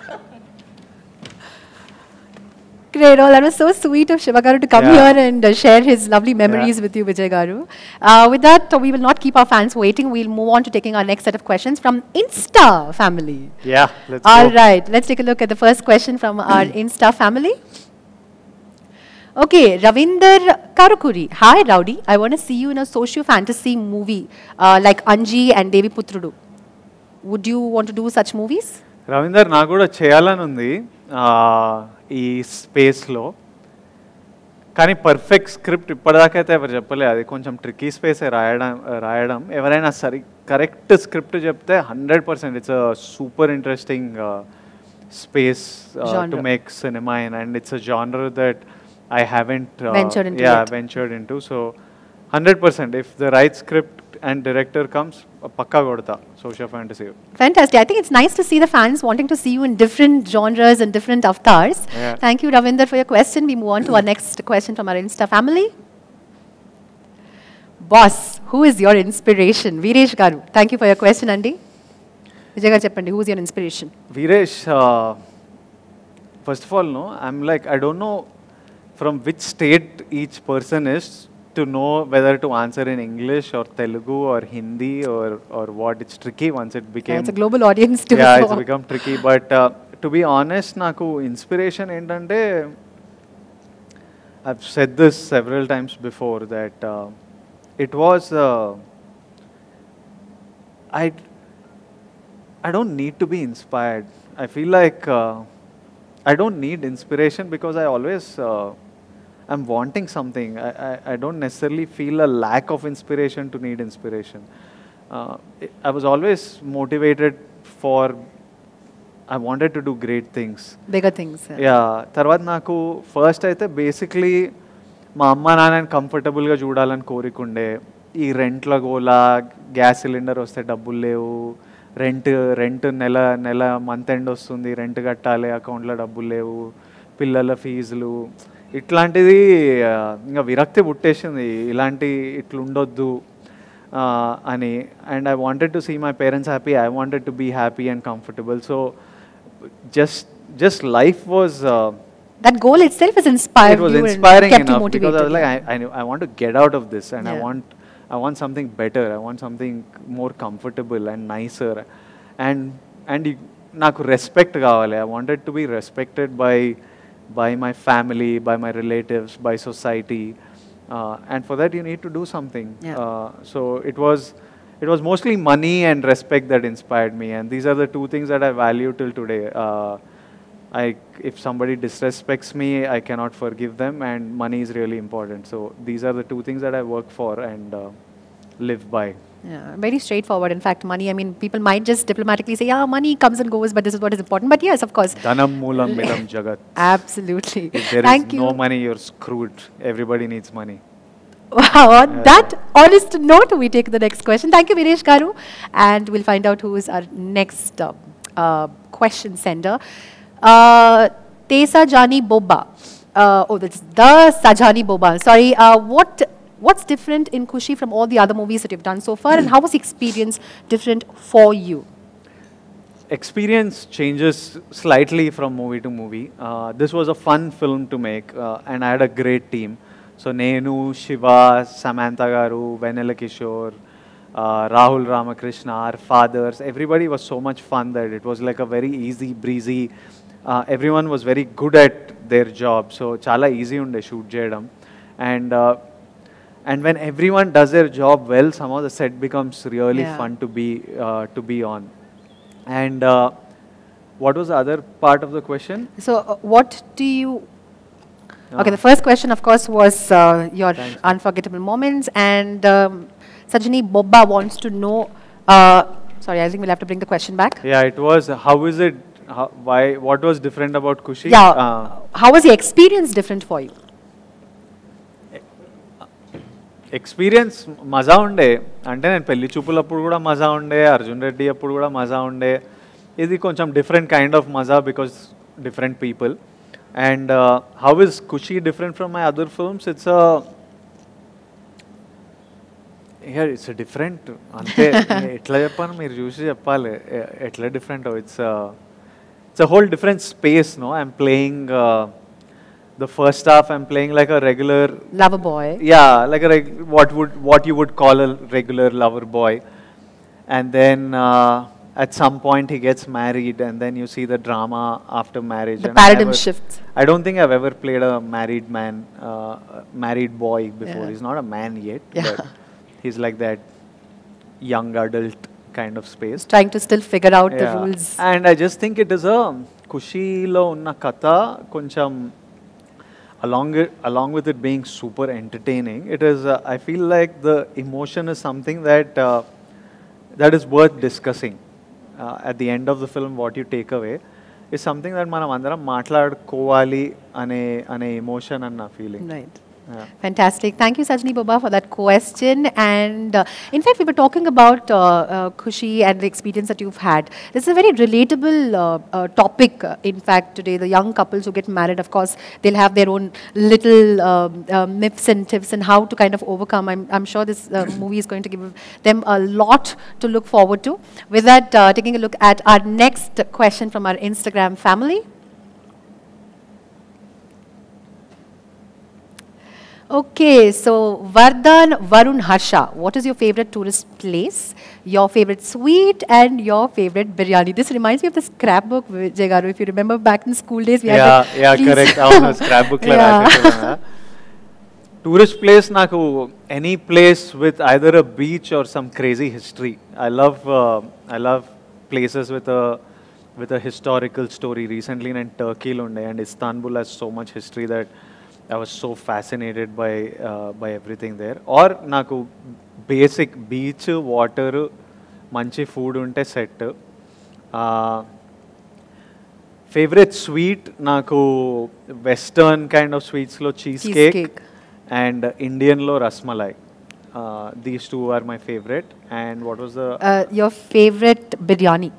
Great. Oh, that was so sweet of Shiva garu to come here and share his lovely memories with you, Vijay garu. With that, we will not keep our fans waiting. We'll move on to taking our next set of questions from Insta family. Yeah, let's All go. right. Let's take a look at the first question from our Insta family. Okay, Ravinder Karukuri. Hi, Rowdy. I want to see you in a socio-fantasy movie like Anji and Devi Putrudu. Would you want to do such movies? Ravinder, నాకు కూడా చేయాలని ఉంది ఈ స్పేస్లో, కానీ perfect script ఇప్పటిదాకైతే ఎవరు చెప్పలే. అది కొంచెం ట్రికీ స్పేసే రాయడం. ఎవరైనా కరెక్ట్ స్క్రిప్ట్ చెప్తే 100% it's a super interesting space to make cinema in, and it's a genre that I haven't ventured into. So 100% if the right script and director comes, pakka kodta social fantasy. Fantastic. I think it's nice to see the fans wanting to see you in different genres and different avatars. Thank you, Ravinder, for your question. We move on to our next question from our Insta family. Boss, who is your inspiration? Viresh garu. Thank you for your question, Andy. Vijay garu cheppandi, who is your inspiration? Viresh, first of all, no, I'm like, I don't know from which state each person is to know whether to answer in English or Telugu or Hindi or what. It's tricky once it became. It's a global audience too. Yeah, it's become tricky. But to be honest, naku inspiration endante, I've said this several times before that it was I don't need to be inspired. I feel like I don't need inspiration because I always I'm wanting something. I don't necessarily feel a lack of inspiration to need inspiration. I was always motivated for, I wanted to do great things. Bigger things. Yeah. తర్వాత నాకు first అయితే basically మా అమ్మ నాన్నని కంఫర్టబుల్గా చూడాలని కోరికుండే. ఈ రెంట్ల గోలా, gas cylinder వస్తే డబ్బులు లేవు, రెంట్ నెల మంత్ ఎండ్ వస్తుంది, రెంట్ కట్టాలి, అకౌంట్లో డబ్బులు లేవు, పిల్లల ఫీజులు, ఇట్లాంటిది ఇంకా విరక్తి పుట్టేసింది. ఇలాంటి ఇట్లుండొద్దు అని. And I wanted to see my parents happy, I wanted to be happy and comfortable. So just life was that goal itself is inspired. It was inspiring enough because I was like, I want to get out of this, and I want something better. I want something more comfortable and nicer, and నాకు respect కావాలి. I wanted to be respected by my family, by my relatives, by society, and for that you need to do something. So it was mostly money and respect that inspired me, and these are the two things that I value till today. If somebody disrespects me, I cannot forgive them, and money is really important. So these are the two things that I work for and live by. Yeah, very straightforward. In fact, money, I mean, people might just diplomatically say, yeah, money comes and goes, but this is what is important. But yes, of course. Dhanam moolam midam jagat. Absolutely. If there is no money, you're screwed. Everybody needs money. Wow, on that honest note, we take the next question. Thank you, Viresh garu. And we'll find out who is our next question sender. Tesa Jani Boba. That's the Sajani Boba. Sorry, what's different in Kushi from all the other movies that you've done so far, and how was the experience different for you? Experience changes slightly from movie to movie. This was a fun film to make, and I had a great team. So Nenu, Shiva, Samantha garu, Venela Kishore, Rahul Ramakrishna, our fathers, everybody was so much fun that it was like a very easy, breezy. Everyone was very good at their job, so chala easy unde shoot cheyadam. And when everyone does their job well, somehow the set becomes really fun to be on. And what was the other part of the question? So what do you Okay, the first question, of course, was your unforgettable moments, and Sajani Bobba wants to know. Sorry, I think we'll have to bring the question back. Yeah, it was. How is it? Why? What was different about Kushi? Yeah. How was the experience different for you? Experience మజా ఉండే అంటే నేను పెళ్లి చూపులప్పుడు కూడా మజా ఉండే అర్జున్ రెడ్డి అప్పుడు కూడా మజా ఉండే ఇది కొంచెం డిఫరెంట్ కైండ్ ఆఫ్ మజా because different people and how is Kushi different from my other films it's different అంతే ఎట్లా చెప్పాను మీరు చూసి చెప్పాలి ఎట్లా different it's a whole different space no I'm playing the first half I'm playing like a regular lover boy. Yeah, like what you would call a regular lover boy, and then at some point he gets married, and then you see the drama after marriage. The paradigm shifts. I don't think I've ever played a married man, married boy before. He's not a man yet, but he's like that young adult kind of space. Trying to still figure out the rules. And I just think it is a Kushi lo unna katha koncham. Along with it being super entertaining, it is. I feel like the emotion is something that is worth discussing. At the end of the film, what you take away is something that manam andaram maatladukovali ane emotion and feeling. Right. Fantastic. Thank you, Sajani Baba, for that question. And in fact, we were talking about Khushi and the experience that you've had. This is a very relatable topic, in fact, today. The young couples who get married, of course, they'll have their own little myths and tips and how to kind of overcome. I'm sure this movie is going to give them a lot to look forward to. With that, taking a look at our next question from our Instagram family. Okay, so Vardhan Varun Harsha, what is your favorite tourist place, your favorite sweet, and your favorite biryani? This reminds me of the scrapbook, Vijay Garu. If you remember back in school days, we had correct. Scrapbook la raasitana. Tourist place, naku any place with either a beach or some crazy history. I love places with a historical story. Recently in Turkey lo unde, and Istanbul has so much history that I was so fascinated by everything there. Or naku basic beach, water, manchi food unte set. Favorite sweet naku western kind of sweets lo cheesecake and Indian lo rasmalai. These two are my favorite. And what was the your favorite biryani?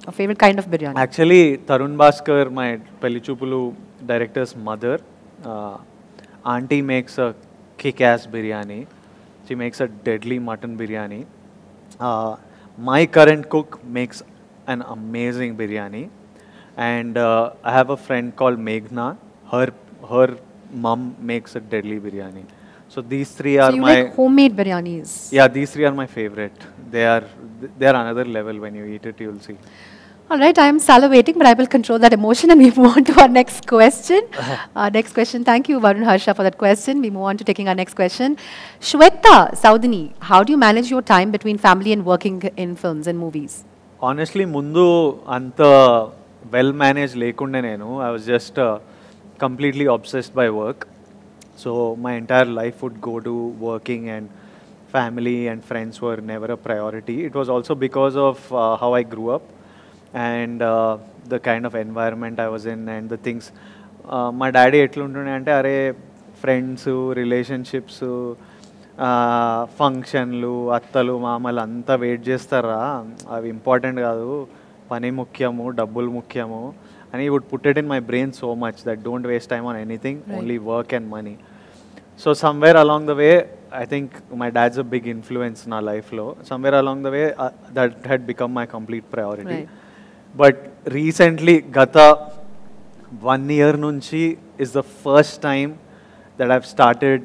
Your favorite kind of biryani? Actually, Tarun Bhaskar, my Pelli Choopulu director's mother, auntie makes a kick-ass biryani. She makes a deadly mutton biryani. My current cook makes an amazing biryani. And I have a friend called Meghna. Her mom makes a deadly biryani. So these three are so you my... like homemade biryanis? Yeah, these three are my favorite. They are another level. When you eat it, you'll see. All right, I am salivating, but I will control that emotion and we move on to our next question. Next question. Thank you, Varun Harsha, for that question. We move on to taking our next question. Shweta Saudini, how do you manage your time between family and working in films and movies? Honestly, mundu anta well managed lekunde nenu. I was just completely obsessed by work. So my entire life would go to working, and family and friends were never a priority. It was also because of how I grew up. And the kind of environment I was in and the things. My daddy etluntunde ante are friends, relationships, ఫంక్షన్లు అత్తలు మామలు అంతా wait చేస్తారా, అవి important కాదు, పని ముఖ్యము, డబ్బులు ముఖ్యము అని would put it in my brain so much that don't waste time on anything, only work and money. So somewhere along the way I think my dad's a big influence in our life lo. Somewhere along the way that had become my complete priority. Right. But recently, gata 1 year nunchi is the first time that I've started,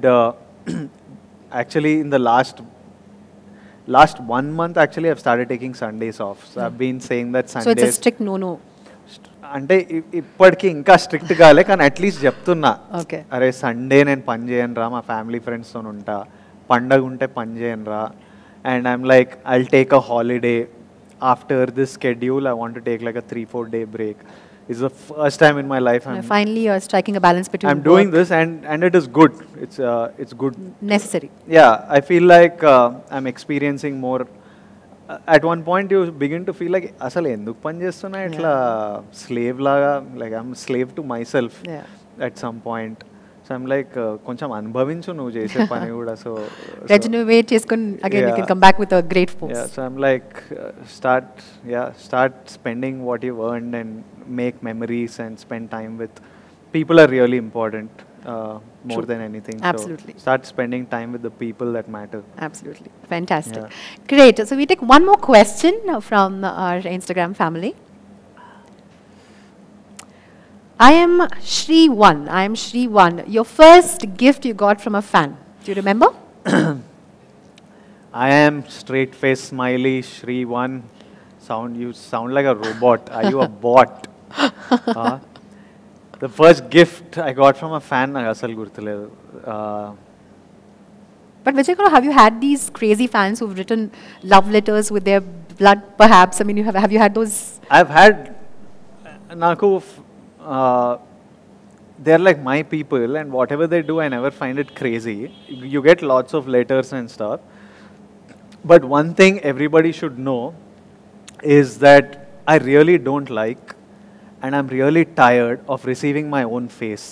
actually in the last 1 month, actually I've started taking Sundays off. So I've been saying that Sundays. So it's a strict no. అంటే ఇప్పటికీ ఇంకా strict కాలే, కానీ at least చెప్తున్నా, అరే Sunday నేను పని చేయను రా, మా ఫ్యామిలీ ఫ్రెండ్స్తో ఉంటా, పండగ ఉంటే పని చేయను రా, and I'm like I'll take a holiday after this schedule, I want to take like a 3-4 day break. It's the first time in my life Finally, you're striking a balance between I'm doing this, and it is good. It's good. Necessary. Yeah, I feel like I'm experiencing more. At one point, you begin to feel like, అసలు ఎందుకు పని చేస్తున్నా ఇట్లా slave లాగా, like I'm slave to myself at some point. So I'm like, కొంచెం అనుభవించు నువ్వు చేసే పని కూడా. So regenerate చేసుకొని again you can come back with a great force. Yeah, so I'm like, start spending what you've earned and make memories and spend time with people are really important. More than anything. Absolutely. So start spending time with the people that matter. Absolutely. Fantastic. Great. So we take one more question from our Instagram family. I am Shri One. Your first gift you got from a fan. Do you remember? I am straight face smiley Shri One. You sound like a robot. Are you a bot? The first gift I got from a fan, asal gurtuledu. But Vijay Garu, have you had these crazy fans who've written love letters with their blood, perhaps? I mean, have you had those? I've had, they're like my people, and whatever they do, I never find it crazy. You get lots of letters and stuff. But one thing everybody should know is that I really don't like, and I'm really tired of receiving my own face.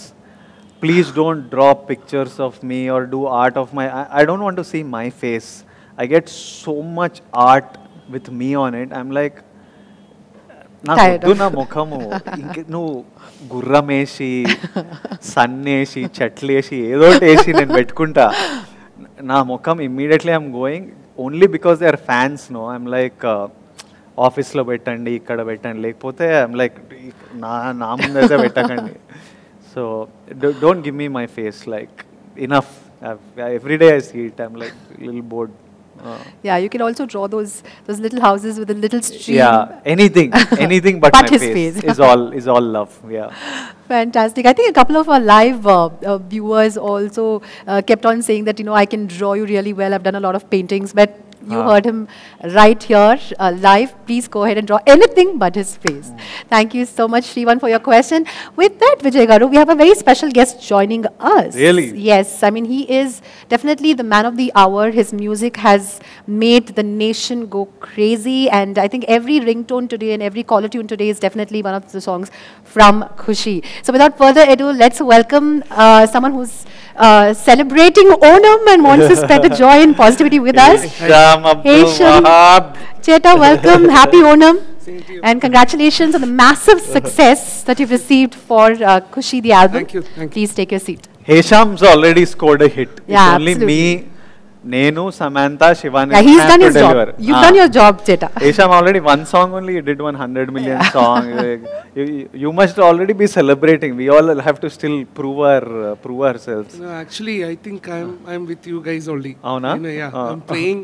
Please don't draw pictures of me or do art of my... I don't want to see my face. I get so much art with me on it. I'm like... నా ముఖము నువ్వు గుర్రమేసి సన్నేసి చెట్లేసి ఏదో వేసి నేను పెట్టుకుంటా నా ముఖం immediately I'm going only because they are fans no I'm like ఆఫీస్లో పెట్టండి ఇక్కడ పెట్టండి లేకపోతే ఐఎమ్ లైక్ నా ముందైతే పెట్టకండి so don't give me my face like enough every day I see it I'm like little bored. Yeah, you can also draw those little houses with a little stream. Yeah, anything but my his face is all love. Yeah. Fantastic. I think a couple of our live viewers also kept on saying that, I can draw you really well. I've done a lot of paintings, but you heard him right here live. Please go ahead and draw anything but his face. Thank you so much, Shrivan, for your question. With that, Vijay Garu, we have a very special guest joining us. Really? Yes. I mean, he is definitely the man of the hour. His music has made the nation go crazy. And I think every ringtone today and every caller tune today is definitely one of the songs from Khushi. So without further ado, let's welcome someone who's celebrating Onam and wants to spread the joy and positivity with us. Hey, Cheta, welcome. Happy Onam. And congratulations on the massive success that you've received for Khushi, the album. Thank you. Please take your seat. Hesham's already scored a hit. Yeah, it's only absolutely. me, Nenu, Samantha, Shivani. Yeah, he's done his job. You've done your job, Cheta. Hesham already one song only, he did 100 million song. You must already be celebrating. We all have to still prove ourselves. No, actually, I think I'm with you guys only. Avuna? I'm praying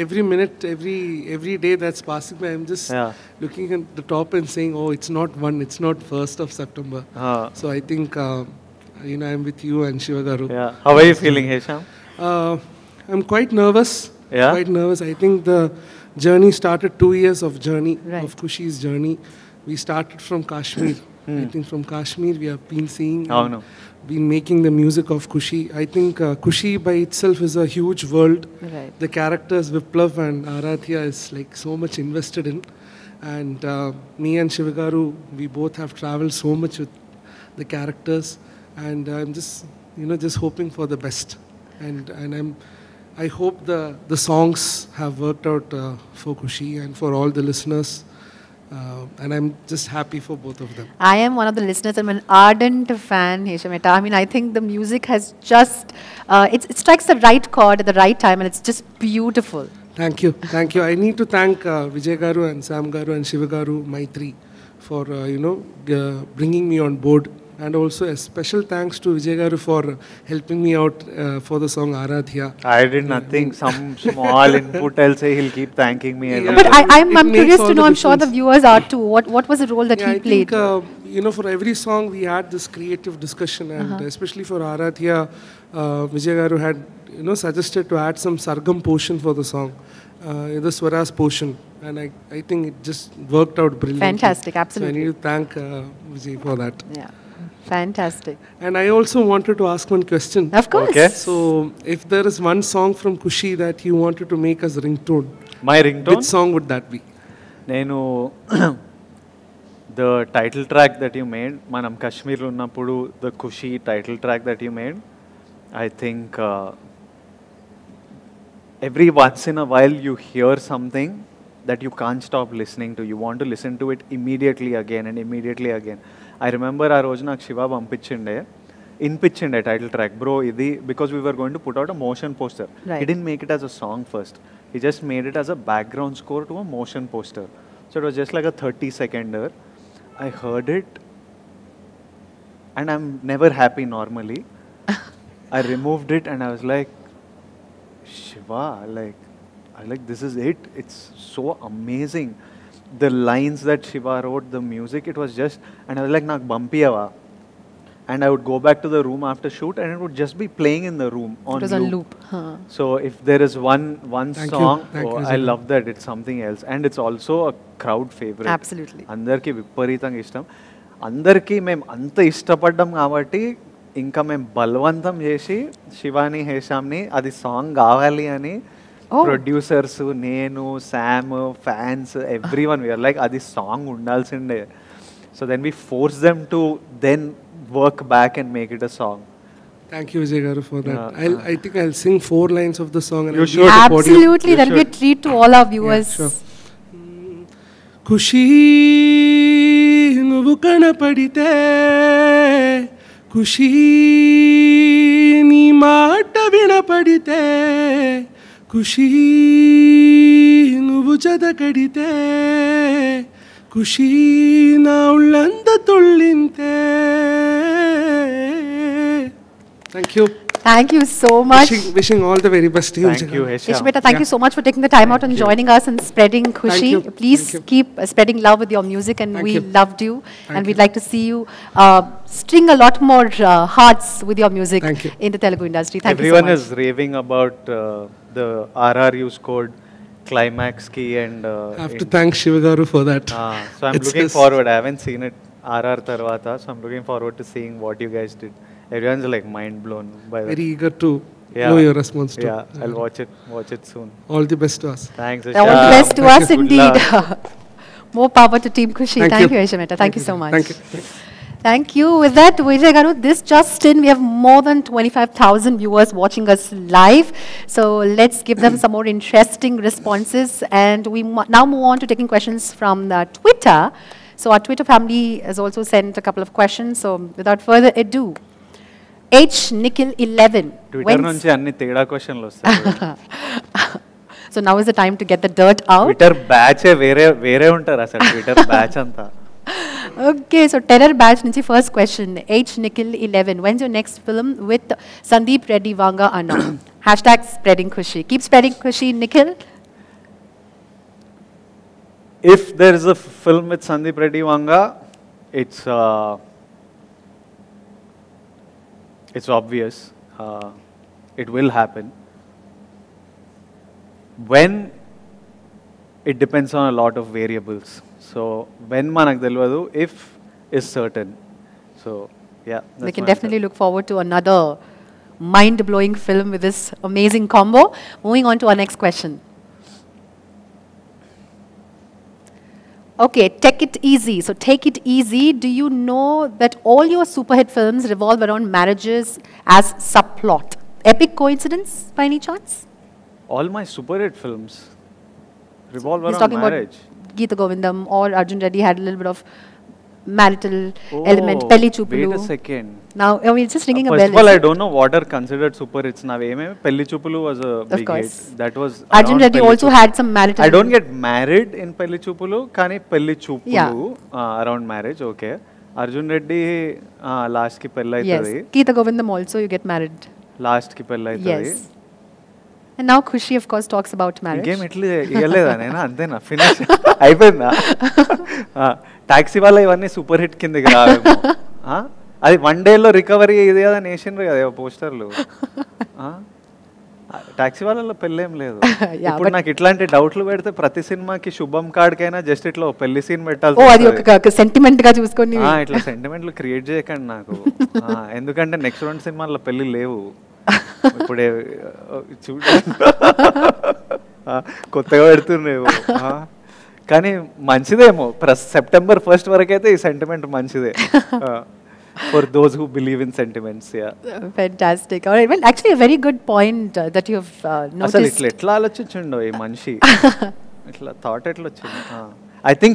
every minute, every day that's passing by. I'm just looking at the top and saying, oh, it's not 1st of September. So I think, I'm with you and Shiva Garu. Yeah. How are you feeling, Hesham? I'm quite nervous. Yeah? Quite nervous. I think the journey started 2 years of journey, Right. of Khushi's journey. We started from Kashmir. I think from Kashmir we have been seeing, been making the music of Khushi. I think Khushi by itself is a huge world. Right. The characters Viplav and Aradhya is like so much invested in. And me and Shivagaru, we both have traveled so much with the characters. And I'm just hoping for the best. And I hope the songs have worked out for Khushi and for all the listeners. And I'm just happy for both of them. I am one of the listeners. I'm an ardent fan, Heshameta. I mean, I think the music has just, it strikes the right chord at the right time, and it's just beautiful. Thank you. I need to thank Vijay Garu and Sam Garu and Shiva Garu, my three, for, bringing me on board. And also a special thanks to Vijay Garu for helping me out for the song Aradhya. I did nothing. Some small input, I'll say he'll keep thanking me. Yeah. But I'm curious to know, I'm sure the viewers are too. What was the role that he played? I think, for every song we had this creative discussion, and especially for Aradhya, Vijay Garu had, suggested to add some sargam portion for the song, the swaras portion. and I think it just worked out brilliantly. Fantastic, absolutely. So I need to thank Vijay for that. Yeah, fantastic. And I also wanted to ask one question. Of course. Okay. So if there is one song from Kushi that you wanted to make as ringtone, My ringtone? which song would that be? నేను the title track that you made, మనం కశ్మీర్లో ఉన్నప్పుడు the Kushi title track that you made, I think every once in a while you hear something that you can't stop listening to. You want to listen to it immediately again and immediately again. I remember ఆ రోజు నాకు Shiva ఇన్పించిండే title track bro ఇది, because we were going to put out a motion poster. Right. He didn't make it as a song first. He just made it as a background score to a motion poster. So it was just like a 30-seconder. I heard it and I'm never happy normally. I removed it and I was like, Shiva, this is it. It's so amazing. The lines that Shiva wrote, the music, it was just, and I was like, "Nak bumpiyava." And I would go back to the room after shoot and it would just be playing in the room on It was on loop. Huh. So if there is one Thank song, you. Thank you, I Shiva. love that. It's something else. And it's also a crowd favorite. Absolutely. అందరికీ విపరీతంగా ఇష్టం. అందరికీ మేము అంత ఇష్టపడ్డాం కాబట్టి ఇంకా మేము బలవంతం చేసి శివాని హేషామ్ని అది సాంగ్ కావాలి అని ప్రొడ్యూసర్స్, నేను, Sam, fans, everyone we're like అది సాంగ్ ఉండాల్సిండే. So then we force them to then work back and make it a song. Thank you, Vijay Garu, for that. I think I'll sing 4 lines of the song. And You I'll should. Absolutely, that will be a treat to all our viewers. Yeah, sure. Kushi nuvu kanapadite, Kushi nee maata vinapadite, Kushi nuvu chadakadite, Kushi na ullanda tullinte. Thank you. Thank you so much. Wishing all the very best to you. Thank you, Hesham. Ishmita, thank you so much for taking the time out and joining us and spreading Khushi. you. Please Thank you. keep spreading love with your music, and Thank we you. loved you. And Thank we'd you. like to see you string a lot more hearts with your music Thank you. in the Telugu industry. Thank Everyone you so much. is raving about the RR you scored, climax key, and I have to thank Shiva Garu for that. so I'm It's looking this- forward. I haven't seen it RR tarvata, so I'm looking forward to seeing what you guys did. Everyone's like mind blown by that. Very eager to Yeah. know your response to. Yeah, I'll watch it soon. All the best to us. Thanks, All the best to Hesham. us Good indeed. luck. More power to Team Khushi. Thank Thank you. you, Ishmita. Thank you so much. Thank you. Thank you. With that, Vijay Garu, this just in, we have more than 25,000 viewers watching us live. So let's give them some more interesting responses. And we now move on to taking questions from Twitter. So our Twitter family has also sent a couple of questions. So without further ado, H Nikhil 11. Twitter నుంచి అన్ని తేడా క్వశ్చన్లు వస్తాయి. So now is the time to get the dirt out. Twitter batch వేరే ఉంటారు అసలు Twitter batch అంతా. Okay, so Terror Batch Nunchi first question. H Nikhil 11. When's your next film with Sandeep Reddy Vanga Anna? Hashtag spreading Khushi. Keep spreading Khushi, Nikhil. If there is a film with Sandeep Reddy Vanga, it's obvious. It will happen. When, it depends on a lot of variables. So when manak telvadu, if is certain. So yeah, We can definitely look forward to another mind-blowing film with this amazing combo. Moving on to our next question. Okay, take it easy. So take it easy. Do you know that all your super hit films revolve around marriages as subplot? Epic coincidence by any chance? All my super hit films revolve He's around talking marriage. about Geeta Govindam or Arjun Reddy had a little bit of marital element. Pelli Chupulu. Wait a second. Now, we're just ringing a First bell. of all, I don't know what are considered super hits now. Pelli Chupulu was a Of big course. hit. That was Arjun around Reddy Pelli also Chupulu. had some marital. I don't get married in Pelli Chupulu, kani Pelli Chupulu around marriage, okay. Arjun Reddy last ki pelli Yes. aitadi. Geeta Govindam also you get married. Last ki pelli aitadi. Yes. And now Khushi, of course, talks about marriage. ఇంకేం ఇట్లా ఇవ్వలేదా నేను అంతేనా finish అయిపోయిందా taxi వల్ల ఇవన్నీ super hit కిందకి రావేమో అది 1 డేలో రికవరీ ఇది కదా నేషన్ కదా పోస్టర్లు టాక్సీ వాళ్ళలో పెళ్ళేం లేదు. Yeah, ఇప్పుడు నాకు ఇట్లాంటి డౌట్లు పెడితే ప్రతి సినిమాకి శుభం కార్డ్కైనా జస్ట్ ఇట్లా పెళ్లి సీన్ పెట్టాలి. ఓ అది ఒక సెంటిమెంట్ గా చూసుకొని ఇట్లా సెంటిమెంట్లు క్రియేట్ చేయకండి నాకు. ఎందుకంటే నెక్స్ట్ 2 సినిమాల్లో పెళ్లి లేవు. ఇప్పుడే చూడండి కొత్తగా పెడుతున్నావు. కానీ మంచిదేమో సెప్టెంబర్ 1 వరకైతే ఈ సెంటిమెంట్ మంచిదే. For those who believe in sentiments, yeah. Fantastic. All right. Well, actually, a very good point that you have noticed. అసలు ఇట్లా ఎట్లా ఆలోచించుండో ఈ మనిషి, ఇట్లా థాట్ ఎట్లా వచ్చింది. I think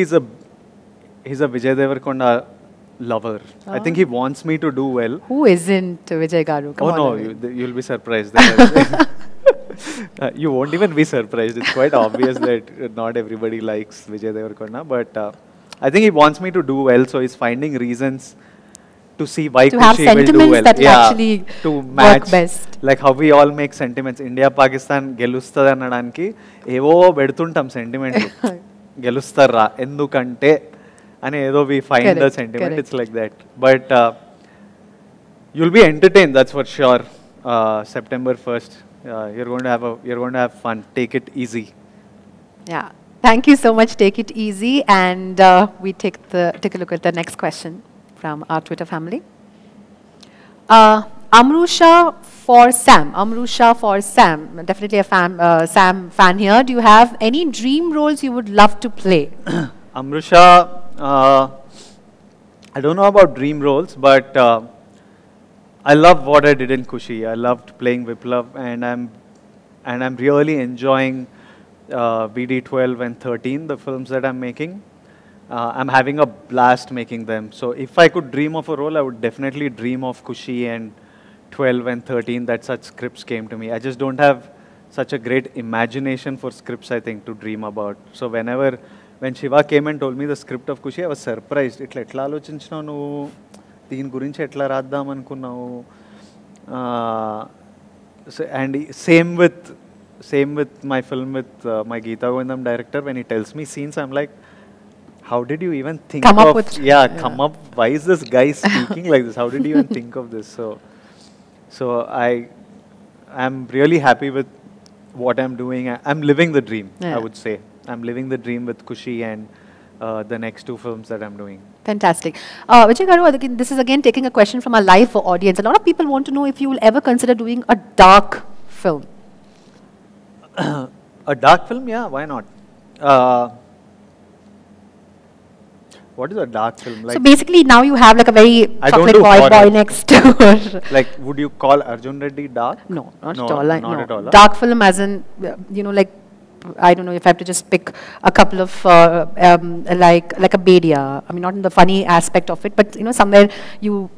he's a Vijay Deverakonda lover. I think he wants me to do well. Who isn't Vijay Garu? Come on. No, you'll be surprised. You won't even be surprised. It's quite obvious that not everybody likes Vijay Deverakonda, but I think he wants me to do well, so he's finding reasons to see why Kushi will do well. That actually to match work best. Like how we all make sentiments. India, Pakistan గెలుస్తుంది అనడానికి ఏవో పెడుతుంటాం sentiment. గెలుస్తారా ఎందుకంటే అని ఏదో we find the sentiment. It's like that. But you'll be entertained, that's for sure. September 1st. You're going to have fun. Take it easy. Yeah. Thank you so much. Take it easy, and we take a look at the next question from our Twitter family. Amrusha for Sam. Amrusha for Sam. Definitely a Sam fan here. Do you have any dream roles you would love to play? Amrusha, I don't know about dream roles, but I love what I did in Kushi. I loved playing Viplav, and I'm really enjoying VD12 and 13, the films that I'm making. I'm having a blast making them. So if I could dream of a role, I would definitely dream of Kushi and 12 and 13, that such scripts came to me. I just don't have such a great imagination for scripts, I think, to dream about. So when Shiva came and told me the script of Kushi, I was surprised. Itla etla alochinchinao nu deen gurinchi etla raddam anukunnao. And same with my film with my Geeta Govindam director. When he tells me scenes, I'm like, how did you even think come of up? Why is this guy speaking like this? How did you even think of this? So I'm really happy with what I'm doing. I'm living the dream. I would say I'm living the dream with Kushi and the next 2 films that I'm doing. Fantastic. Vijay Garu, this is again taking a question from our live audience. A lot of people want to know if you will ever consider doing a dark film. A dark film? Yeah, why not? What is a dark film? Like, so basically now you have like a very chocolate boy next door. Like, would you call Arjun Reddy dark? No, not at all. Not at all. Dark film as in, like, I don't know if I have to just pick a couple of like a Bedia. I mean, not in the funny aspect of it, but somewhere you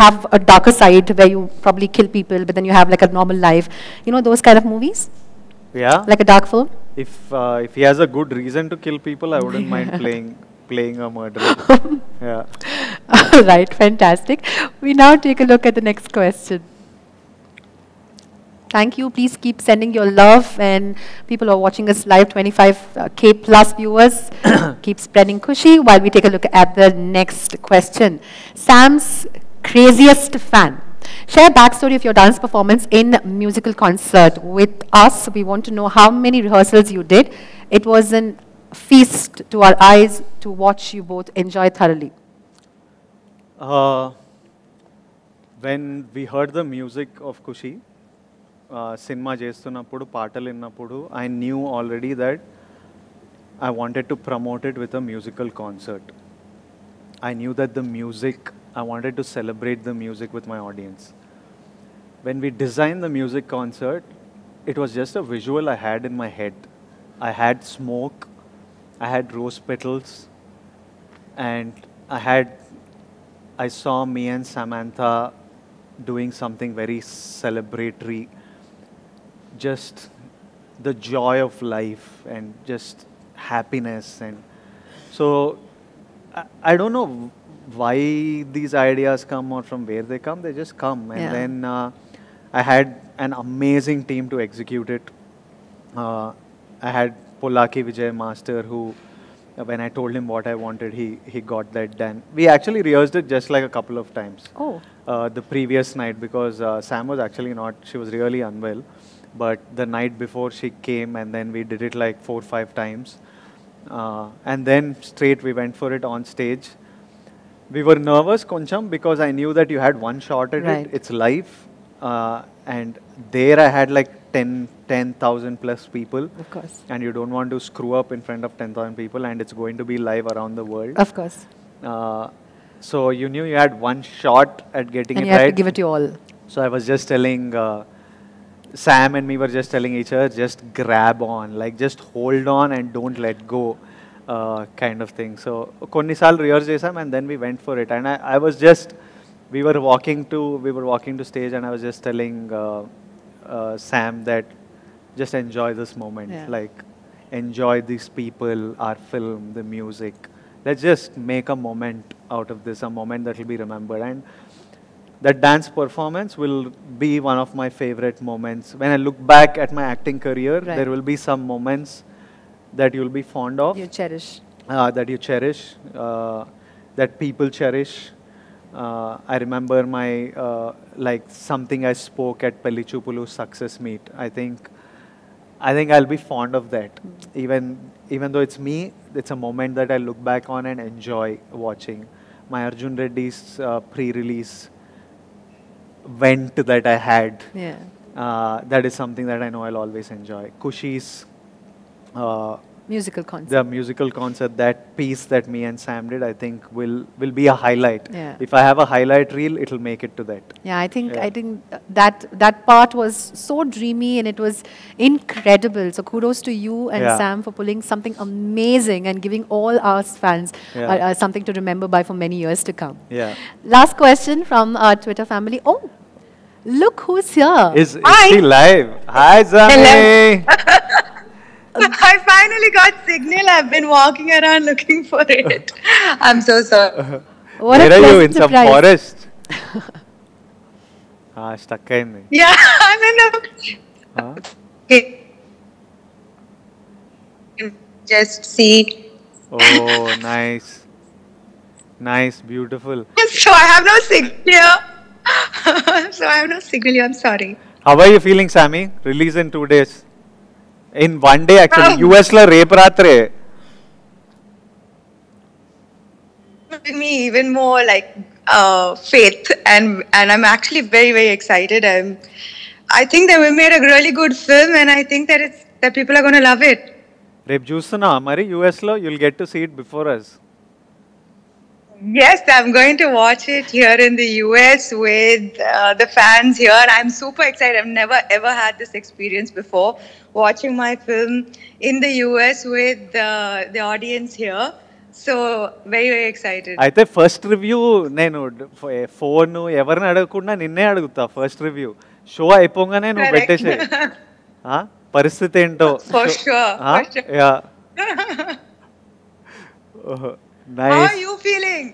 have a darker side where you probably kill people, but then you have like a normal life. Those kind of movies. Yeah. Like a dark film. If he has a good reason to kill people, I wouldn't mind playing a murderer. Yeah. All right, fantastic. We now take a look at the next question. Thank you. Please keep sending your love, and people who are watching us live, 25K plus viewers, keep spreading Kushi while we take a look at the next question. Sam's craziest fan. Share backstory of your dance performance in musical concert with us. We want to know how many rehearsals you did. It was an feast to our eyes to watch you both enjoy thoroughly. When we heard the music of Kushi, cinema చేస్తున్నప్పుడు పాటలు విన్నప్పుడు I knew already that I wanted to promote it with a musical concert. I knew that I wanted to celebrate the music with my audience. When we designed the music concert, it was just a visual I had in my head. I had smoke, I had rose petals, and I saw me and Samantha doing something very celebratory. Just the joy of life and just happiness. And so I don't know why these ideas come or from where they come. They just come. And then I had an amazing team to execute it. I had Polaki Vijay Master, who when I told him what I wanted, he got that done. We actually rehearsed it just like a couple of times. Oh. the previous night, because Sam was actually not, she was really unwell. But the night before she came, and then we did it like 4-5 times. And then straight we went for it on stage. We were nervous, Koncham, because I knew that you had one shot at it. It's live. And there I had like 10,000 plus people. Of course. And you don't want to screw up in front of 10,000 people, and it's going to be live around the world. Of course. So you knew you had one shot at getting and it you have right. to give it your all. So I was just telling, Sam and me were just telling each other, just grab on, like just hold on and don't let go, kind of thing. So konni saal rehearse chesam, and then we went for it. And I was just, we were walking to stage, and I was just telling Sam that just enjoy this moment, like enjoy these people, our film, the music. Let's just make a moment out of this, a moment that will be remembered. And that dance performance will be one of my favorite moments. When I look back at my acting career, there will be some moments that you'll be fond of. You cherish. That you cherish, that people cherish. I remember my, like something I spoke at Pelli Chupulu's success meet. I think I'll be fond of that. Even though it's me, it's a moment that I look back on and enjoy watching. My Arjun Reddy's pre-release vent that I had. That is something that I know I'll always enjoy. Kushi's musical concert. The musical concert, that piece that me and Sam did, I think will be a highlight. If I have a highlight reel, it'll make it to that. I think that part was so dreamy and it was incredible. So kudos to you and Sam for pulling something amazing and giving all our fans something to remember by for many years to come. Last question from our Twitter family. Oh, look who's here. Is she live? Hi, Zami. I finally got signal. I've been walking around looking for it. I'm so sorry. Where are you? In some forest? Stuck in. Yeah, I'm in a... Just see. Oh, nice. Nice, beautiful. So I have no signal here. I'm sorry. How are you feeling, Sammy? Release in 2 days. In 1 day, actually. US la rape ratre. Me even more like faith, and I'm actually very, very excited. I think that we made a really good film, and I think that people are going to love it. Rape chustuna mari US lo, you'll get to see it before us. Yes, I'm going to watch it here in the US with the fans here. I'm super excited. I've never ever had this experience before, watching my film in the US with the audience here. So, very, very excited. Aithe first review, nenu phone evarni adagakunda ninne aduguta first review. Show ayipongane nu pettese. Paristhiti ento. For sure. Yeah. Nice. How are you feeling?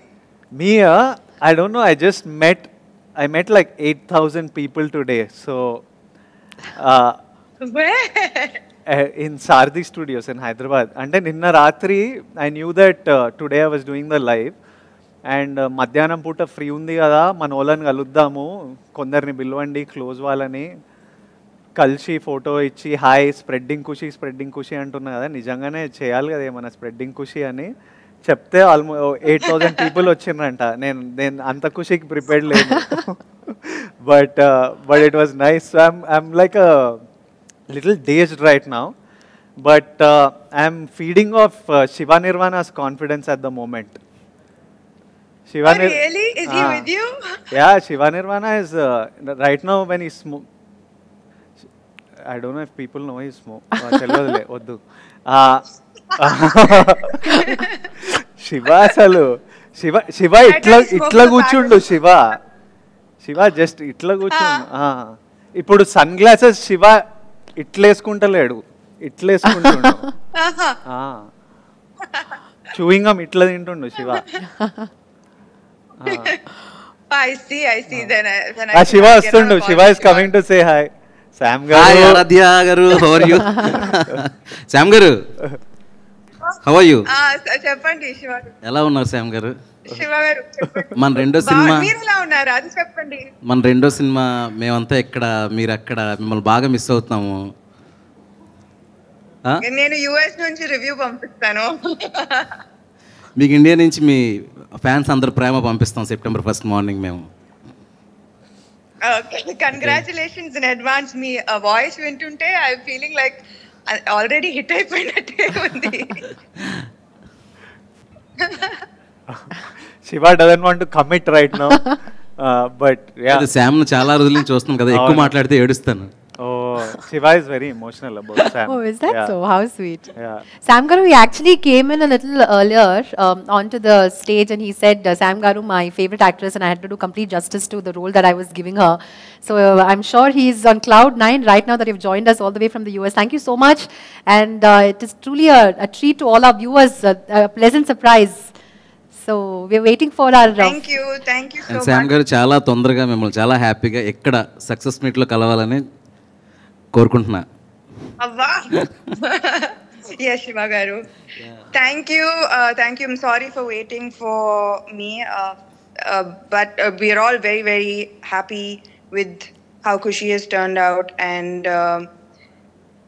Me, I don't know. I met like 8,000 people today. So, where? In Sardi Studios in Hyderabad. And then Ninna Ratri, I knew that today I was doing the live. And Madhyanam puta free undi kada, manolan galuddamu, kondarni bilvandi, close వాళ్ళని కలిసి photo ఇచ్చి hi spreading ఖుషి అంటున్నా కదా, నిజంగానే చేయాలి కదా ఏమన్నా spreading ఖుషి అని చెప్తే ఆల్మోస్ట్ 8,000 పీపుల్ వచ్చిండ్రంట. నేను అంత ఖుషికి ప్రిపేర్డ్ లేదు. But it was nice. I'm like a little dazed right now, but I'm feeding off Shiva Nirvana's confidence at the moment. Really? Is he with you? Yeah, Shiva Nirvana is right now when he smoke. I don't know if people know he smoke. Chelvadule oddu. Shiva asalu Shiva itla కూర్చుండు. Shiva just itla కూర్చుండు. ఇప్పుడు sunglasses Shiva ఇట్లేసుకుంటలేడు, ఇట్లేసుకుంటుండు. Chewing gum ఇట్లా తింటుండు Shiva. I see. Then Shiva వస్తుండు. Shiva is coming to say hi. Sam garu. Hi Aradhya garu, how are you? Sam garu. How are you? చెప్పండి శివ గారు. ఎలా ఉన్నారు శ్యామ్ గారు? శివ గారు చెప్పండి. మన రెండో సినిమా, మీరు ఎలా ఉన్నారు అది చెప్పండి. మన రెండో సినిమా మేమంతా ఇక్కడ మీరు అక్కడ, మిమ్మల్ని బాగా మిస్ అవుతున్నాము. నేను యుఎస్ నుంచి రివ్యూ పంపిస్తాను. మీకు ఇండియా నుంచి మీ ఫ్యాన్స్ అందరు ప్రేమ పంపిస్తాం September 1st మార్నింగ్ మేము. Okay, congratulations in advance. మీ వాయిస్ వింటుంటే I feeling like already hit అయిపోయినట్టే ఉంది. Shiva doesn't want to commit right now, but yeah. Sam చాలా రోజుల నుంచి చూస్తున్నాం కదా, ఎక్కువ మాట్లాడితే ఏడుస్తాను. Oh, Shiva is very emotional about Sam. Oh, is that so? How sweet. Yeah. Sam Garu, he actually came in a little earlier onto the stage and he said, Sam Garu, my favorite actress, and I had to do complete justice to the role that I was giving her. So I'm sure he's on cloud 9 right now that you've joined us all the way from the US. Thank you so much. And it is truly a treat to all our viewers, a pleasant surprise. So we're waiting for our... Thank you so much. Sam Garu చాలా తొందరగా మిమ్మల్ని చాలా హ్యాపీగా ఎక్కడ success మీట్లో కలవాలని కోరుకుంటున్నా. అవ్వా. Yes, Shiva garu. Thank you. I'm sorry for waiting for me, but we are all very, very happy with how Kushi has turned out, and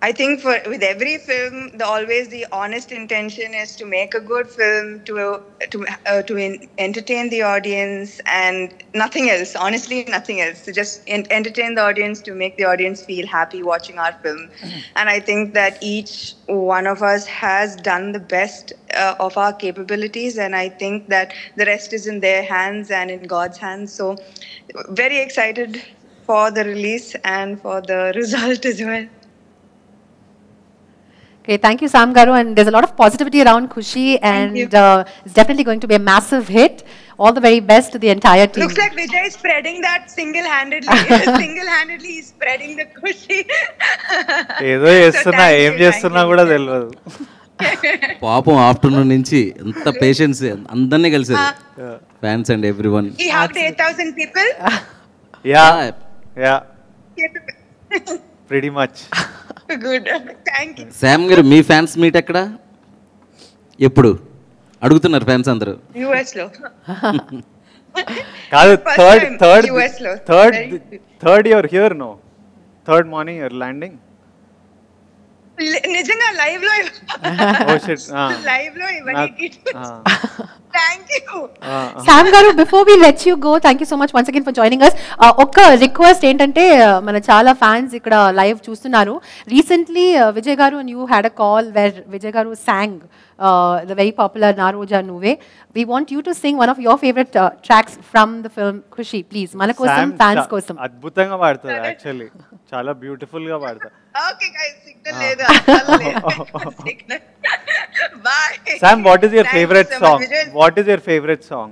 I think with every film, always the honest intention is to make a good film, to entertain the audience, and nothing else. Honestly, nothing else. To just entertain the audience, to make the audience feel happy watching our film. And I think that each one of us has done the best of our capabilities, and I think that the rest is in their hands and in God's hands. So, very excited for the release and for the result as well. Okay, thank you, Sam Garu, and there's a lot of positivity around Kushi, and it's definitely going to be a massive hit. All the very best to the entire team. Looks like Vijay is spreading that single-handedly. Single-handedly, he's spreading the Kushi. ఏదో చేస్తున్నా, ఏం చేస్తున్నా కూడా తెలియదు. పాపం afternoon నుంచి ఎంత patience, అందరినీ కలిసారు fans and everyone. He hugged 8,000 people. Yeah. Pretty much. Good. Thank you. Sam గారు, మీ ఫ్యాన్స్ మీట్ ఎక్కడ, ఎప్పుడు అడుగుతున్నారు ఫ్యాన్స్ అందరూ? US లో. కాదు, third you're here, no? Third morning you're landing? నిజంగా లైవ్ లో. Oh shit. లైవ్ లో ఇవన్నీ. Thank you. Sam Garu, before we let you go, thank you so much once again for joining us. ఒక్క request ఏంటంటే, మన చాలా fans ఇక్కడ live చూస్తున్నారు. రీసెంట్లీ విజయ్ గారు and you had a call where Vijay Garu sang the very popular Na Roja Nuve. We want you to sing one of your favorite tracks from the film Kushi, please. మన కోసం, fans కోసం. అద్భుతంగా పాడతారు actually, చాలా beautiful గా పాడతారు. Okay guys, signal లేదు. Signal. Bye. Sam, what is your favorite song? What is your favorite song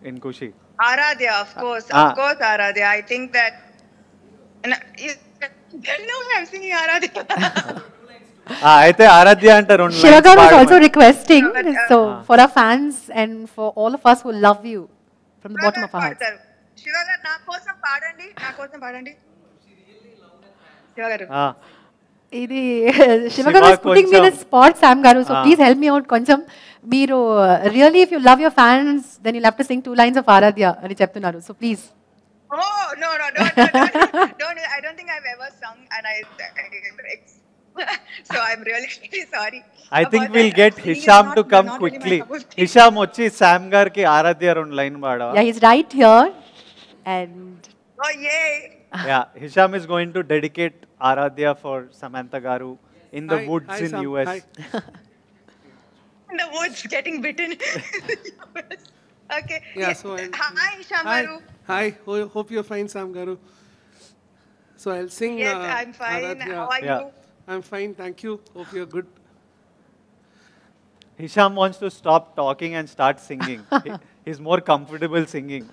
in Kushi? Aradhya, of course, Aradhya. I think that, no, I'm singing Aradhya. అయితే ఆరాధ్య అంటారు. Shiva Garu is also requesting, so for our fans and for all of us who love you from the bottom of our hearts. Shiva Garu, నా కోసం పాడండి. Shiva Garu. ఇది Shiva Garu is putting me in a spot, Sam Garu, so please help me out కొంచెం. మీరు really, if you love your fans, then you'll have to sing 2 lines of Aradhya అని చెప్తున్నారు, so please. Oh, no, don't. I don't think I've ever sung, and so I'm really sorry. I think we'll get Hisham to come quickly. Hisham వచ్చి Sam గారికి ఆరాధ్య 2 line పాడవా? Yeah, he's right here, and oh yay. Yeah, Hisham is going to dedicate Aradhya for Samantha Garu in the woods in US. In the woods, getting bitten. Okay. Yeah, so hi, Hisham Garu. Hi, hope you're fine, Sam Garu. So I'll sing. Yes, I'm fine. Aradhya. How are you? I'm fine, thank you. Hope you're good. Hisham wants to stop talking and start singing. He's more comfortable singing.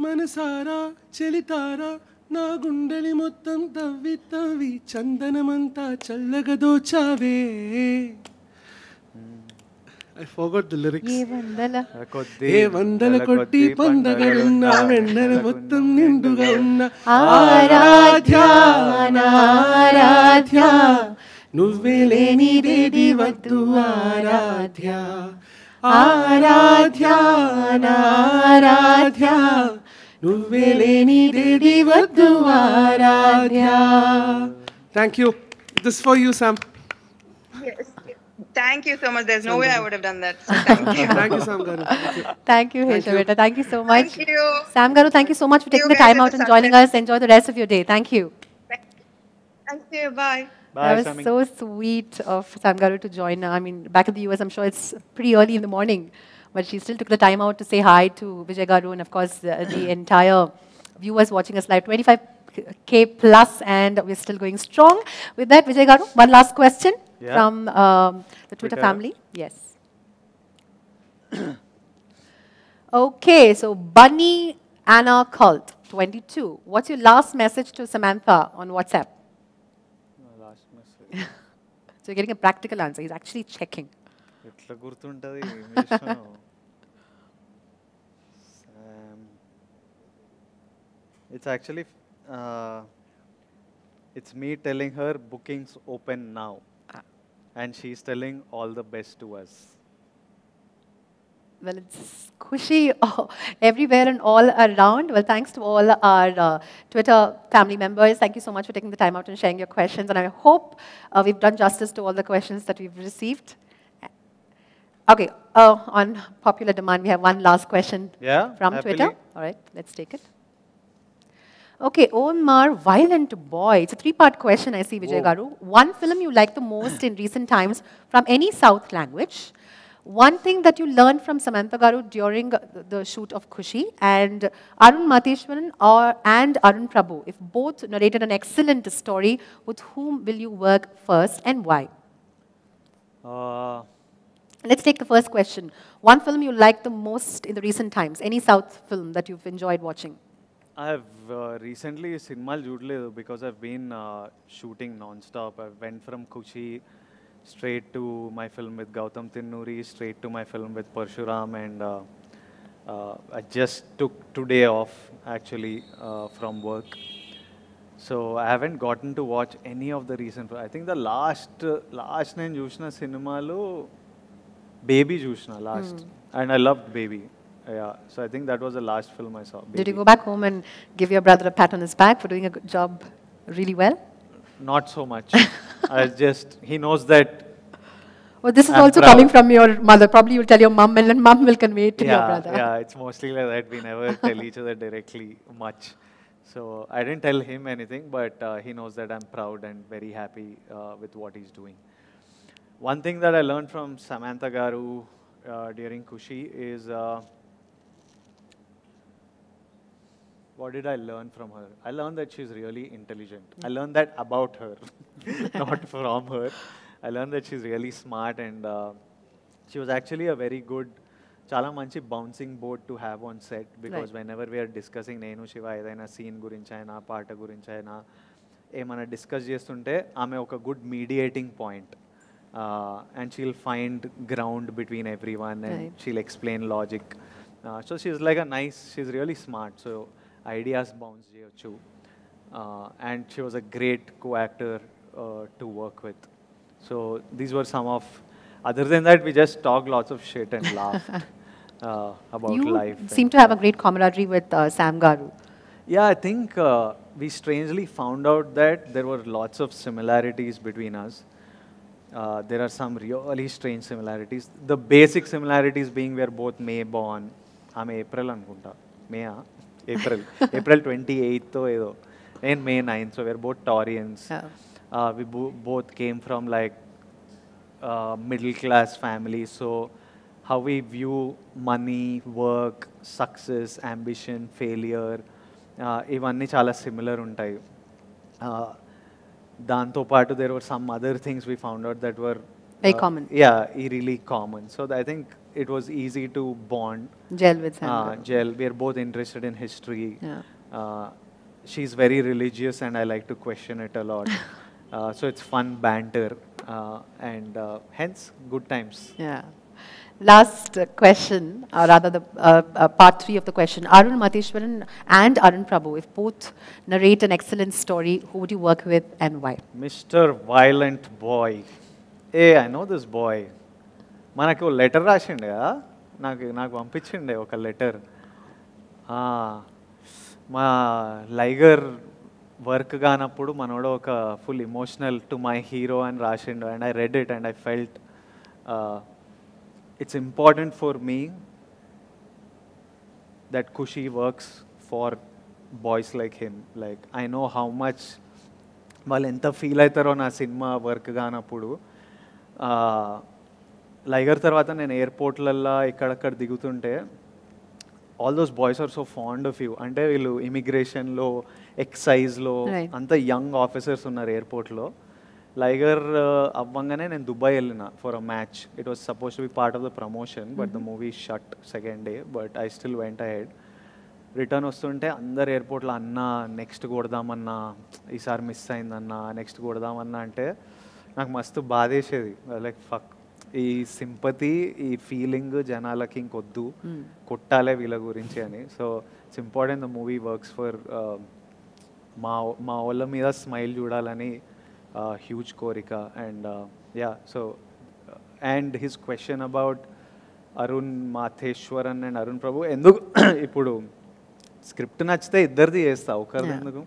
మనసారా చెలితారా నా గుండెలి మొత్తం తవ్వి తవ్వి చందనమంతా చల్లగా దోచావే. I forgot the lyrics. ఏ వందల ఏ వందల కొట్టి పండగలున్న వెన్నెల మొత్తం నిండుగా ఉన్న ఆరాధ్య ఆరాధ్య నువ్వే లేనిదేది వద్దు ఆరాధ్య ఆరాధ్య ఆరాధ్య నువ్వే లేనిదేది వద్దు ఆరాధ్య. Thank you. This is for you, Sam. Yes. Thank you so much. There's no way I would have done that. So thank you. Thank you, Sam Garu. Thank you, Heshaveta. Thank you so much. Thank you. Sam Garu, thank you so much for taking the guys. time out and joining us. Enjoy the rest of your day. Thank you. Thank you. Bye. Bye, That was Sammy. so sweet of Sam Garu to join. I mean, back in the US, I'm sure it's pretty early in the morning, but she still took the time out to say hi to Vijay Garu and, of course, the entire viewers watching us live. 25K plus, and we're still going strong. With that, Vijay Garu, one last question from the Twitter family. Yes. Okay, so Bunny Anna Cult, 22. What's your last message to Samantha on WhatsApp? Last message. So you're getting a practical answer. He's actually checking. ఎట్లా గుర్తుంటది ఇంగ్లీష్లో? It's actually it's me telling her bookings open now, and she's telling all the best to us. Well, it's Khushi everywhere and all around. Well, thanks to all our Twitter family members. Thank you so much for taking the time out and sharing your questions. And I hope we've done justice to all the questions that we've received. Okay, on popular demand, we have one last question from happily. Twitter. All right, let's take it. Okay, Omar, Violent Boy. It's a three-part question, I see, Vijay Garu. One film you like the most in recent times from any South language. One thing that you learned from Samantha Garu during the shoot of Khushi, and Arun Mateshwaran and Arun Prabhu, if both narrated an excellent story, with whom will you work first and why? Let's take the first question. One film you like the most in the recent times, any South film that you've enjoyed watching? I have recently cinemalu చూడలేదు because I've been shooting non-stop. I went from Khushi straight to my film with Gautam Tinnuri, straight to my film with Parshuram, and I just took today off actually from work. So I haven't gotten to watch any of the recent. I think the last నేను చూసిన సినిమాలో Baby చూసిన last, and I loved Baby. Yeah, so I think that was the last film I saw. Baby. Did you go back home and give your brother a pat on his back for doing a good job really well? Not so much. He knows that. Well, this is I'm also proud. coming from your mother. Probably you'll tell your mum, and then mum will convey it to your brother. Yeah, it's mostly like that. We never tell each other directly much. So I didn't tell him anything, but he knows that I'm proud and very happy with what he's doing. One thing that I learned from Samantha Garu during Khushi is, what did I learn from her? I learned that she's really intelligent. I learned that about her, not from her. I learned that she's really smart, and she was actually a very good, chala manchi bouncing board to have on set, because whenever we are discussing Nenu Shiva edaina scene gurinchi aina paata gurinchi aina emana discuss chestunte ame oka good mediating point, and she'll find ground between everyone, and she'll explain logic. So she's really smart, so ideas bounce cheyochu, and she was a great co-actor to work with. So these were some of. Other than that, we just talked lots of shit and laughed about life. You seem to have a great camaraderie with Sam Garu. Yeah, I think we strangely found out that there were lots of similarities between us. There are some really strange similarities. The basic similarities being we are both May born. I'm April anukunta. May April. April 28th or edo. And May 9th. So we're both Taurians. We both came from like middle class families. So how we view money, work, success, ambition, failure, ఇవన్నీ చాలా similar ఉంటాయి. దాంతోపాటు there were some other things we found out that were very common. Yeah, really common. So I think it was easy to bond. Gel with Sam Garu. Gel. We are both interested in history. She's very religious, and I like to question it a lot. So it's fun banter, and hence good times. Yeah. Last question, or rather the part 3 of the question. Arun Mateshwaran and Arun Prabhu, if both narrate an excellent story, who would you work with and why? Mr. Violent Boy. Hey, I know this boy. మనకు letter రాసిండే కదా, నాకు పంపించిండే ఒక letter. మా లైగర్ work కానప్పుడు మనోడు ఒక full emotional to my hero అని రాసిండు. And I read it and I felt it's important for me that Kushi works for boys like him. Like, I know how much వాళ్ళు ఎంత ఫీల్ అవుతారో నా సినిమా వర్క్ కానప్పుడు. లైగర్ తర్వాత నేను ఎయిర్పోర్ట్లల్లో ఇక్కడక్కడ దిగుతుంటే all those boys are so fond of you. అంటే వీళ్ళు ఇమిగ్రేషన్లో, ఎక్సైజ్లో అంత యంగ్ ఆఫీసర్స్ ఉన్నారు ఎయిర్పోర్ట్లో. లైగర్ అవ్వంగానే నేను దుబాయ్ వెళ్ళిన for a match. It was suppose to be part of the promotion, but the movie shut second day, but I still vent ahead. Return వస్తుంటే అందరు ఎయిర్పోర్ట్లో అన్నా నెక్స్ట్ కొడదామన్నా, ఈసారి మిస్ అయిందన్నా, నెక్స్ట్ కొడదామన్నా అంటే నాకు మస్తు బాధేసేది. లైక్ ఫక్, ఈ సింపతి, ఈ ఫీలింగ్ జనాలకి ఇంకొద్దు, కొట్టాలే వీళ్ళ గురించి అని. So it's important the movie works for మా వాళ్ళ మీద స్మైల్ చూడాలని huge korika. And yeah, so and his question about Arun Matheshwaran and Arun Prabhu, enduku ippudu script nachithe iddardi chesta, okardi enduku.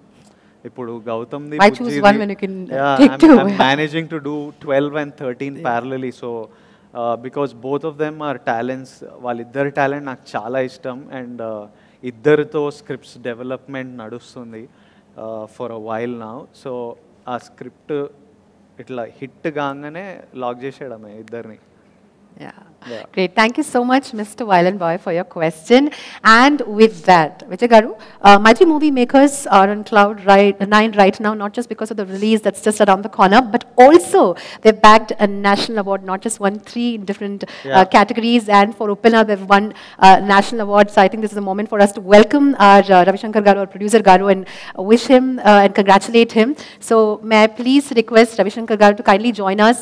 Ippudu Gautamdi, why choose one when you can take two? I'm managing to do 12 and 13 parallelly, so because both of them are talents. వాళ్ళిద్దరి talent నాకు చాలా ఇష్టం. And ఇద్దరితో scripts development నడుస్తుంది for a while now. So ఆ script ఇట్లా hit కాగానే lock చేసేయడమే ఇద్దరిని. Yeah. Great. Thank you so much, Mr. Violent Boy, for your question. And with that, Vijay Garu, Maitri movie makers are on cloud 9 right now, not just because of the release that's just around the corner, but also they've bagged a national award, not just won 3 different categories. And for Upina, they've won national awards. So I think this is a moment for us to welcome our Ravi Shankar Garu, our producer Garu, and wish him and congratulate him. So may I please request Ravi Shankar Garu to kindly join us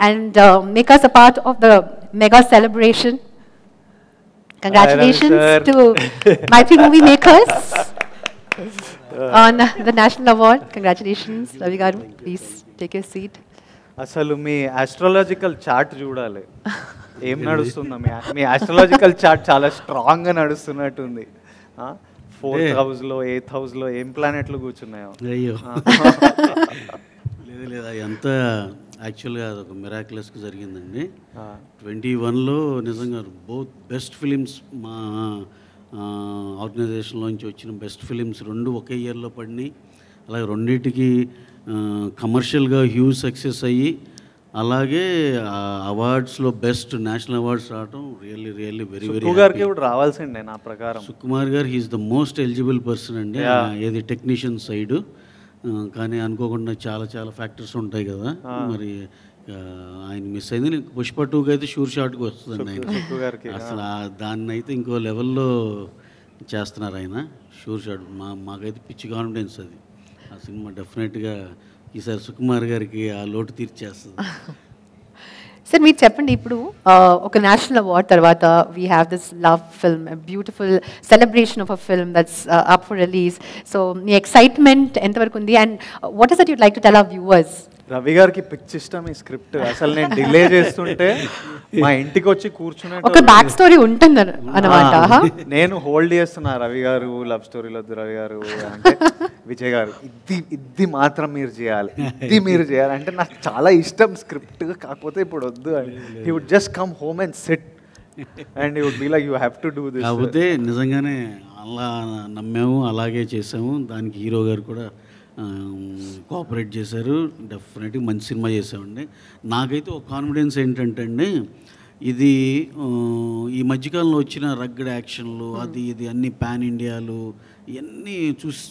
and make us a part of the mega celebration. Congratulations to Maitri movie makers on the national award. Congratulations, Ravi Garu. Please take your seat. అసలు మీ astrological chart చూడాలి, ఏం నడుస్తుందో. మీ astrological chart చాలా స్ట్రాంగ్గా నడుస్తున్నట్టుంది. 4th హౌస్లో, 8th హౌస్లో ఏం ప్లానెట్లు కూర్చున్నాయో. అయ్యో లేదు లేదు, ఎంత యాక్చువల్గా అదొక మిరాక్యులస్గా జరిగిందండి. 21లో నిజంగా బోత్ బెస్ట్ ఫిలిమ్స్, మా ఆర్గనైజేషన్లోంచి వచ్చిన బెస్ట్ ఫిలిమ్స్ 2 ఒకే ఇయర్లో పడినాయి. అలాగే రెండింటికి కమర్షియల్గా హ్యూజ్ సక్సెస్ అయ్యి, అలాగే అవార్డ్స్లో బెస్ట్ నేషనల్ అవార్డ్స్ రావడం రియల్లీ రియల్లీ వెరీ వెరీ గారికి కూడా రావాల్సిందే నా ప్రకారం. Sukumar garu he's the most eligible person అండి, ఏది టెక్నీషియన్ సైడ్. కానీ అనుకోకుండా చాలా చాలా ఫ్యాక్టర్స్ ఉంటాయి కదా, మరి ఆయన మిస్ అయింది. పుష్ప 2కి అయితే షూర్ షాట్కి వస్తుందండి ఆయన. అసలు దాన్ని అయితే ఇంకో లెవెల్లో చేస్తున్నారు ఆయన, షూర్ షాట్. మాకైతే పిచ్చి కాన్ఫిడెన్స్ అది. ఆ సినిమా డెఫినెట్గా ఈసారి సుకుమార్ గారికి ఆ లోటు తీర్చేస్తుంది. సార్ మీరు చెప్పండి, ఇప్పుడు ఒక నేషనల్ అవార్డ్ తర్వాత we have this love film, beautiful celebration of a film that's up for release. So me excitement ఎంతవరకు ఉంది and what is that you'd like to tell our viewers? Ravi గారికి పిచ్చి ఇష్టం ఈ స్క్రిప్ట్. అసలు నేను డిలే చేస్తుంటే మా ఇంటికి వచ్చి కూర్చునే ఒక బ్యాక్ స్టోరీ ఉంటుంది అన్నమాట. నేను హోల్డ్ చేస్తున్నా, రవి గారు లవ్ స్టోరీలో వద్దు రవి గారు అంటే, విజయ్ గారు ఇది మాత్రం మీరు చేయాలి, ఇది మీరు చేయాలి అంటే నాకు చాలా ఇష్టం స్క్రిప్ట్, కాకపోతే ఇప్పుడు వద్దు అని. He would just come home and sit and he would be like you have to do this. కాకపోతే నిజంగానే అలా నమ్మాము, అలాగే చేసాము. దానికి హీరో గారు కూడా కోఆపరేట్ చేశారు. డెఫినెట్గా మంచి సినిమా చేసామండి. నాకైతే ఒక కాన్ఫిడెన్స్ ఏంటంటే అండి, ఇది ఈ మధ్యకాలంలో వచ్చిన రగ్గడ్ యాక్షన్లు అది ఇది అన్ని పాన్ ఇండియాలు ఇవన్నీ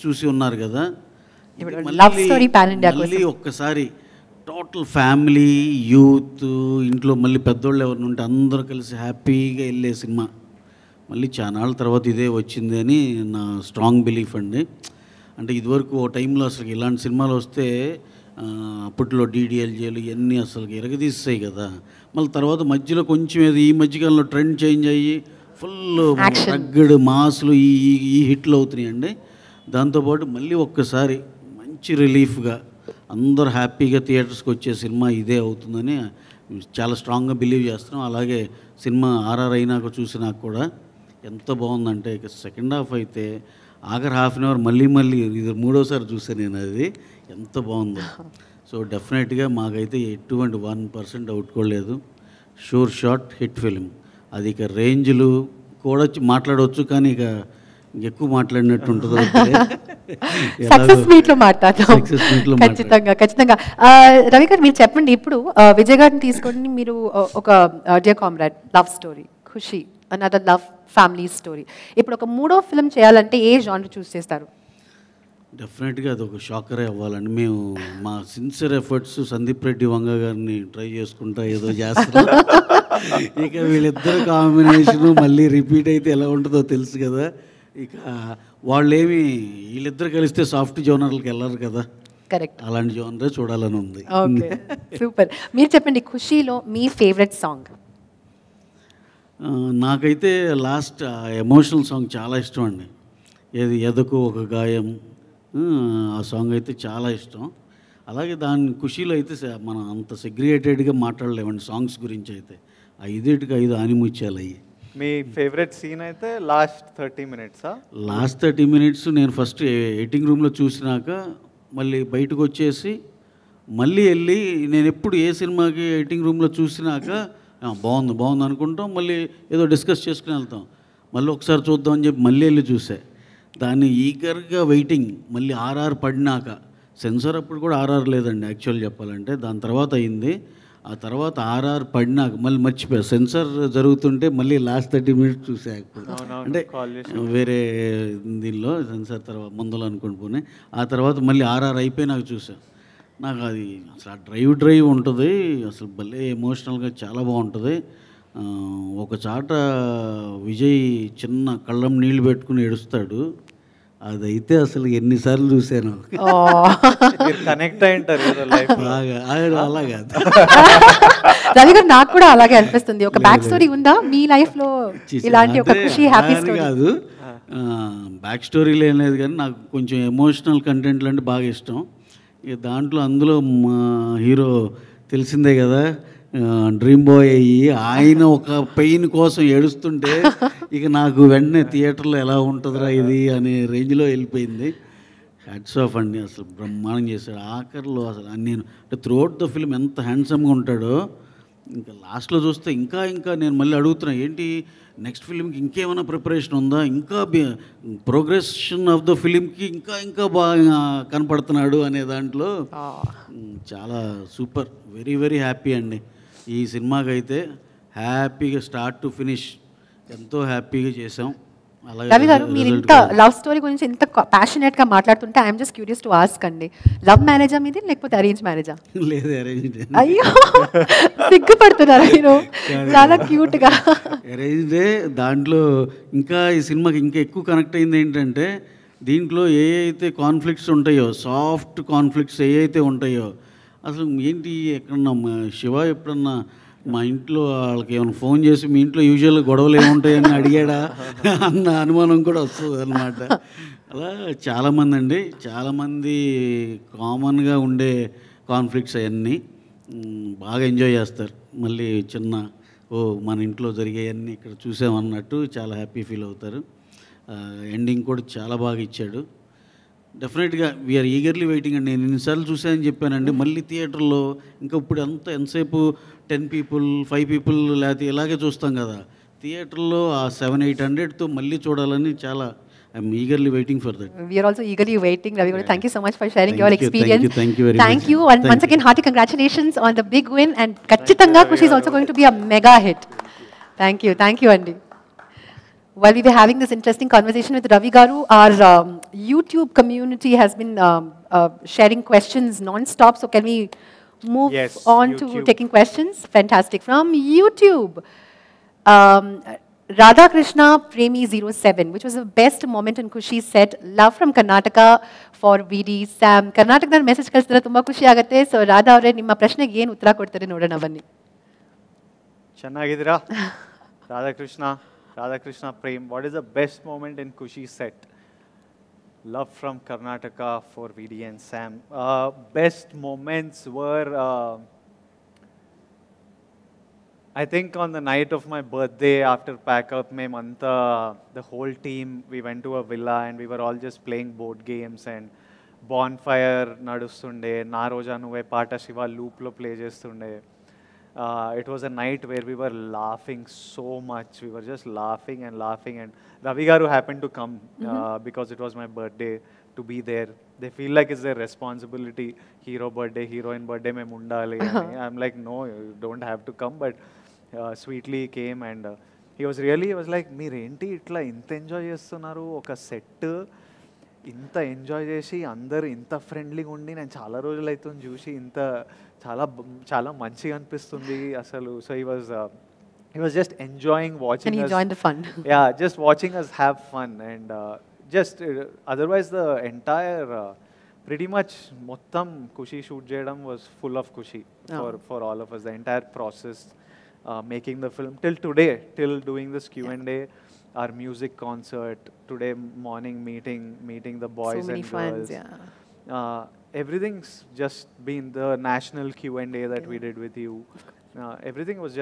చూసి ఉన్నారు కదా. మళ్ళీ ఒక్కసారి టోటల్ ఫ్యామిలీ, యూత్, ఇంట్లో మళ్ళీ పెద్దోళ్ళు ఎవరిని ఉంటే అందరూ కలిసి హ్యాపీగా వెళ్ళే సినిమా మళ్ళీ చాలా తర్వాత ఇదే వచ్చింది అని నా స్ట్రాంగ్ బిలీఫ్ అండి. అంటే ఇదివరకు ఓ టైంలో అసలు ఇలాంటి సినిమాలు వస్తే అప్పట్లో డీడీఎల్జేలు ఇవన్నీ అసలు ఎరగదీస్తాయి కదా. మళ్ళీ తర్వాత మధ్యలో కొంచెం ఏది ఈ మధ్యకాలంలో ట్రెండ్ చేంజ్ అయ్యి ఫుల్ రగ్గడ్ మాస్లు ఈ హిట్లు అవుతున్నాయండి. దాంతోపాటు మళ్ళీ ఒక్కసారి మంచి రిలీఫ్గా అందరూ హ్యాపీగా థియేటర్స్కి వచ్చే సినిమా ఇదే అవుతుందని చాలా స్ట్రాంగ్గా బిలీవ్ చేస్తున్నాం. అలాగే సినిమా ఆర్ఆర్ అయినాక చూసినాక కూడా ఎంత బాగుందంటే ఇక సెకండ్ హాఫ్ అయితే ఆఖరి హాఫ్ అన్ అవర్ మళ్ళీ ఇది మూడోసారి చూసాను నేను. అది ఎంత బాగుందో. సో డెఫినెట్గా మాకైతే ఎటువంటి 1% అవుట్కోలేదు. Sure shot hit film. అది ఇక రేంజ్లు కూడా మాట్లాడవచ్చు, కానీ ఇక ఎక్కువ మాట్లాడినట్టు ఉంటుంది. సక్సెస్ మీట్లో మాట్లాడతాం ఖచ్చితంగా. రవి గారు మీరు చెప్పండి, ఇప్పుడు విజయ్ గారిని తీసుకొని మీరు ఒక డియర్ కామ్రేడ్ లవ్ స్టోరీ, ఖుషి అనదర్ లవ్ ఫ్యామిలీ స్టోరీ, ఇప్పుడు ఒక మూడో ఫిల్మ్ చేయాలంటే ఏ జానర్ చూస్ చేస్తారు? డెఫినెట్గా అది ఒక షాకరే అవ్వాలండి. మేము మా సిన్సియర్ ఎఫర్ట్స్ సందీప్ రెడ్డి వంగ గారిని ట్రై చేసుకుంటా ఏదో చేస్తాం. ఇక వీళ్ళిద్దరు కాంబినేషన్ మళ్ళీ రిపీట్ అయితే ఎలా ఉంటుందో తెలుసు కదా. ఇక వాళ్ళేమి వీళ్ళిద్దరు కలిస్తే సాఫ్ట్ జోనర్లకు వెళ్ళరు కదా. కరెక్ట్, అలాంటి జోనరే చూడాలని ఉంది. Okay, super. మీరు చెప్పండి, ఖుషీలో మీ ఫేవరెట్ సాంగ్? నాకైతే లాస్ట్ ఎమోషనల్ సాంగ్ చాలా ఇష్టం అండి. ఏది ఎదకు ఒక గాయం, ఆ సాంగ్ అయితే చాలా ఇష్టం. అలాగే దాని ఖుషీలో అయితే మనం అంత సెగ్రిగేటెడ్గా మాట్లాడలేమండి సాంగ్స్ గురించి. అయితే 5 ఆనిముత్యాలు అయ్యి. మీ ఫేవరెట్ సీన్ అయితే లాస్ట్ 30 minutes? లాస్ట్ 30 minutes నేను ఫస్ట్ ఎడిటింగ్ రూమ్లో చూసినాక మళ్ళీ బయటకు వచ్చేసి మళ్ళీ వెళ్ళి నేను ఎప్పుడు ఏ సినిమాకి ఎడిటింగ్ రూమ్లో చూసినాక బాగుంది అనుకుంటాం, మళ్ళీ ఏదో డిస్కస్ చేసుకుని వెళ్తాం, మళ్ళీ ఒకసారి చూద్దామని చెప్పి మళ్ళీ వెళ్ళి చూసా. దాన్ని ఈగర్గా వెయిటింగ్. మళ్ళీ ఆర్ఆర్ పడినాక, సెన్సార్ అప్పుడు కూడా ఆర్ఆర్ లేదండి యాక్చువల్ చెప్పాలంటే, దాని తర్వాత అయింది. ఆ తర్వాత ఆర్ఆర్ పడినాక మళ్ళీ మర్చిపోయా. సెన్సార్ జరుగుతుంటే మళ్ళీ లాస్ట్ 30 minutes చూసా. అంటే వేరే దీనిలో సెన్సార్ తర్వాత ముందలు అనుకుని పోనీ, ఆ తర్వాత మళ్ళీ ఆర్ఆర్ అయిపోయినాక చూసా. నాకు అది అసలు ఆ డ్రైవ్ ఉంటుంది, అసలు భలే ఎమోషనల్గా చాలా బాగుంటుంది. ఒక చాట విజయ్ చిన్న కళ్ళం నీళ్ళు పెట్టుకుని ఏడుస్తాడు. అదైతే అసలు ఎన్నిసార్లు చూశాను. కనెక్ట్ అయింటారు అలా కాదు రవి గారు, నాకు కూడా అలాగే అనిపిస్తుంది. ఒక బ్యాక్ స్టోరీ ఉందా మీ లైఫ్ లో ఇలాంటి ఒక ఖుషి హ్యాపీ స్టోరీ? కాదు, బ్యాక్ స్టోరీ లేదు, కానీ నాకు కొంచెం ఎమోషనల్ కంటెంట్లు అంటే బాగా ఇష్టం. ఇక దాంట్లో అందులో మా హీరో తెలిసిందే కదా, డ్రీమ్ బాయ్ అయ్యి ఆయన ఒక పెయిన్ కోసం ఏడుస్తుంటే ఇక నాకు వెంటనే థియేటర్లో ఎలా ఉంటుందిరా ఇది అనే రేంజ్లో వెళ్ళిపోయింది. హ్యాట్స్ ఆఫ్ అండి, అసలు బ్రహ్మాండం చేశాడు. ఆఖరిలో అసలు నేను అంటే త్రూఅవుట్ ద ఫిల్మ్ ఎంత హ్యాండ్సమ్గా ఉంటాడో, ఇంకా లాస్ట్లో చూస్తే ఇంకా నేను మళ్ళీ అడుగుతున్నా, ఏంటి నెక్స్ట్ ఫిలింకి ఇంకేమైనా ప్రిపరేషన్ ఉందా, ఇంకా ప్రోగ్రెషన్ ఆఫ్ ద ఫిలింకి ఇంకా బాగా కనపడుతున్నాడు అనే దాంట్లో చాలా సూపర్. వెరీ వెరీ హ్యాపీ అండి. ఈ సినిమాకి అయితే హ్యాపీగా స్టార్ట్ టు ఫినిష్ ఎంతో హ్యాపీగా చేసాం. రవి గారు, మీరు ఇంత లవ్ స్టోరీ గురించి ఇంత ప్యాషనేట్గా మాట్లాడుతుంటే I'm just curious to ask అండి, లవ్ మ్యారేజా మీది లేకపోతే అరేంజ్ మ్యారేజా? లేదు, అరేంజ్. అయ్యో, సిగ్గుపడుతున్నారు మీరు, చాలా క్యూట్గా. అరేంజ్డే. దాంట్లో ఇంకా ఈ సినిమాకి ఇంకా ఎక్కువ కనెక్ట్ అయింది ఏంటంటే, దీంట్లో ఏ అయితే కాన్ఫ్లిక్ట్స్ ఉంటాయో, సాఫ్ట్ కాన్ఫ్లిక్ట్స్ ఏ అయితే ఉంటాయో, అసలు ఏంటి ఎక్కడన్నా శివ ఎప్పుడన్నా మా ఇంట్లో వాళ్ళకి ఏమైనా ఫోన్ చేసి మీ ఇంట్లో యూజువల్గా గొడవలు ఏముంటాయని అడిగాడా అన్న అనుమానం కూడా వస్తుంది అన్నమాట. అలా చాలామంది కామన్గా ఉండే కాన్ఫ్లిక్ట్స్ అవన్నీ బాగా ఎంజాయ్ చేస్తారు. మళ్ళీ మన ఇంట్లో జరిగేవన్నీ ఇక్కడ చూసామన్నట్టు చాలా హ్యాపీ ఫీల్ అవుతారు. ఎండింగ్ కూడా చాలా బాగా ఇచ్చాడు. డెఫినెట్గా వీఆర్ ఈగర్లీ వెయిటింగ్ అండి. నేను ఎన్నిసార్లు చూసానని చెప్పానండి, మళ్ళీ థియేటర్లో ఇంకా ఇప్పుడు ఎంతసేపు 10 people 5 people లేకపోతే ఇలాగే చూస్తాం కదా, థియేటర్లో ఆ 700-800తో మళ్ళీ చూడాలని చాలా I'm eagerly waiting for that. We are also eagerly waiting. Ravi Garu, thank you so much for sharing your experience. Thank you very much. Thank you, and once again hearty congratulations on the big win, and Kachitanga Kushi is also going to be a mega hit. Thank you Andy. While we were having this interesting conversation with Ravi Garu, our YouTube community has been sharing questions non-stop. So can we move on YouTube to taking questions? Fantastic. From YouTube, Radha Krishna Premi 07, which was the best moment in Kushi set. Love from Karnataka for VD Sam. Karnataka message kalsitara tumba ಖುಷಿ ಆಗುತ್ತೆ. So Radha ಅವರೇ ನಿಮ್ಮ ಪ್ರಶ್ನೆಗೆ ಏನು ಉತ್ತರ ಕೊಡ್ತಾರೆ ನೋಡೋಣ ಬನ್ನಿ. ಚೆನ್ನಾಗಿದ್ದೀರಾ? Radha Krishna Prem. What is the best moment in Kushi set? Love from Karnataka for VD and Sam. Best moments were I think on the night of my birthday, after pack up, the whole team, we went to a villa and we were all just playing board games and bonfire nadustunde, Na Roja Nuve Pata Shiva loop lo play chestunde. It was a night where we were laughing so much. We were just laughing and laughing, and Ravi Garu happened to come because it was my birthday to be there. They feel like it's their responsibility. Hero birthday, heroine birthday, mein mundali. I'm like, no, you don't have to come, but sweetly came, and he was like, మీరేంటి ఇట్లా ఇంత enjoy చేస్తున్నారు, ఒక set ఇంత enjoy చేసి అందరు ఇంత ఫ్రెండ్లీగా ఉండి నేను చాలా రోజులు అవుతుంది చూసి ఇంత చాలా మంచిగా అనిపిస్తుంది అసలు. So he was just enjoying watching us. And he joined the fun. Yeah, just watching us have fun, and just otherwise the entire pretty much mottam Kushi shoot cheyadam was full of Kushi for all of us. The entire process, making the film till today, till doing this Q&A, our music concert, today morning meeting the boys so many and fans, girls. yeah. Everything's just been the national Q&A that we did with you. Everything was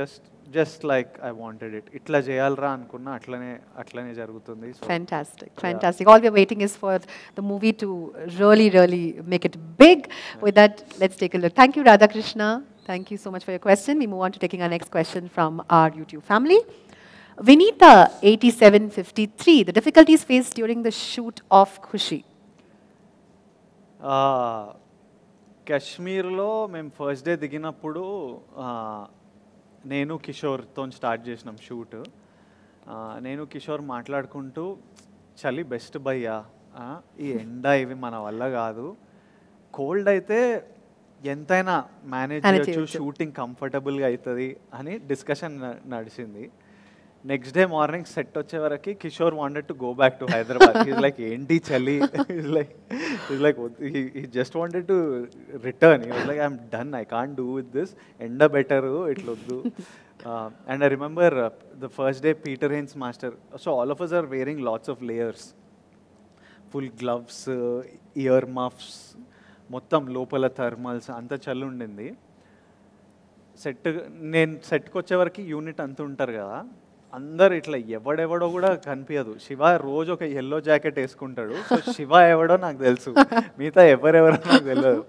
just like I wanted it. Itla cheyalra anukunna atlane jarugutundi. Fantastic. All we are waiting is for the movie to really make it big. With that, let's take a look. Thank you, Radha Krishna. Thank you so much for your question. We move on to taking our next question from our YouTube family. Vinita 8753, the difficulties faced during the shoot of Kushi. కాశ్మీర్లో మేము first day దిగినప్పుడు నేను కిషోర్తో start చేసినాం shoot. నేను కిషోర్ మాట్లాడుకుంటూ చలి best భయ్యా, ఈ ఎండ ఇవి మన వల్ల కాదు, కోల్డ్ అయితే ఎంతైనా మేనేజ్ చేయొచ్చు, షూటింగ్ కంఫర్టబుల్గా అవుతుంది అని డిస్కషన్ నడిచింది. నెక్స్ట్ డే మార్నింగ్ సెట్ వచ్చే వరకు Kishore wanted to go back to Hyderabad. He's like ఏంటి చలి, he's like he just wanted to return. He was like I'm done, I can't do with this, ఎండ బెటరు ఇట్లొద్దు. And I remember the first day Peter Hein master, so all of us are wearing lots of layers, full gloves, earmuffs, మొత్తం లోపల thermals, అంత చలి ఉండింది. నేను సెట్కి వచ్చేవరకు యూనిట్ అంత ఉంటారు కదా, అందరు ఇట్లా ఎవడెవడో కూడా కనిపించదు. శివ రోజు ఒక ఎల్లో జాకెట్ వేసుకుంటాడు, సో శివ ఎవడో నాకు తెలుసు, మిగతా ఎవరెవరో నాకు తెలియదు.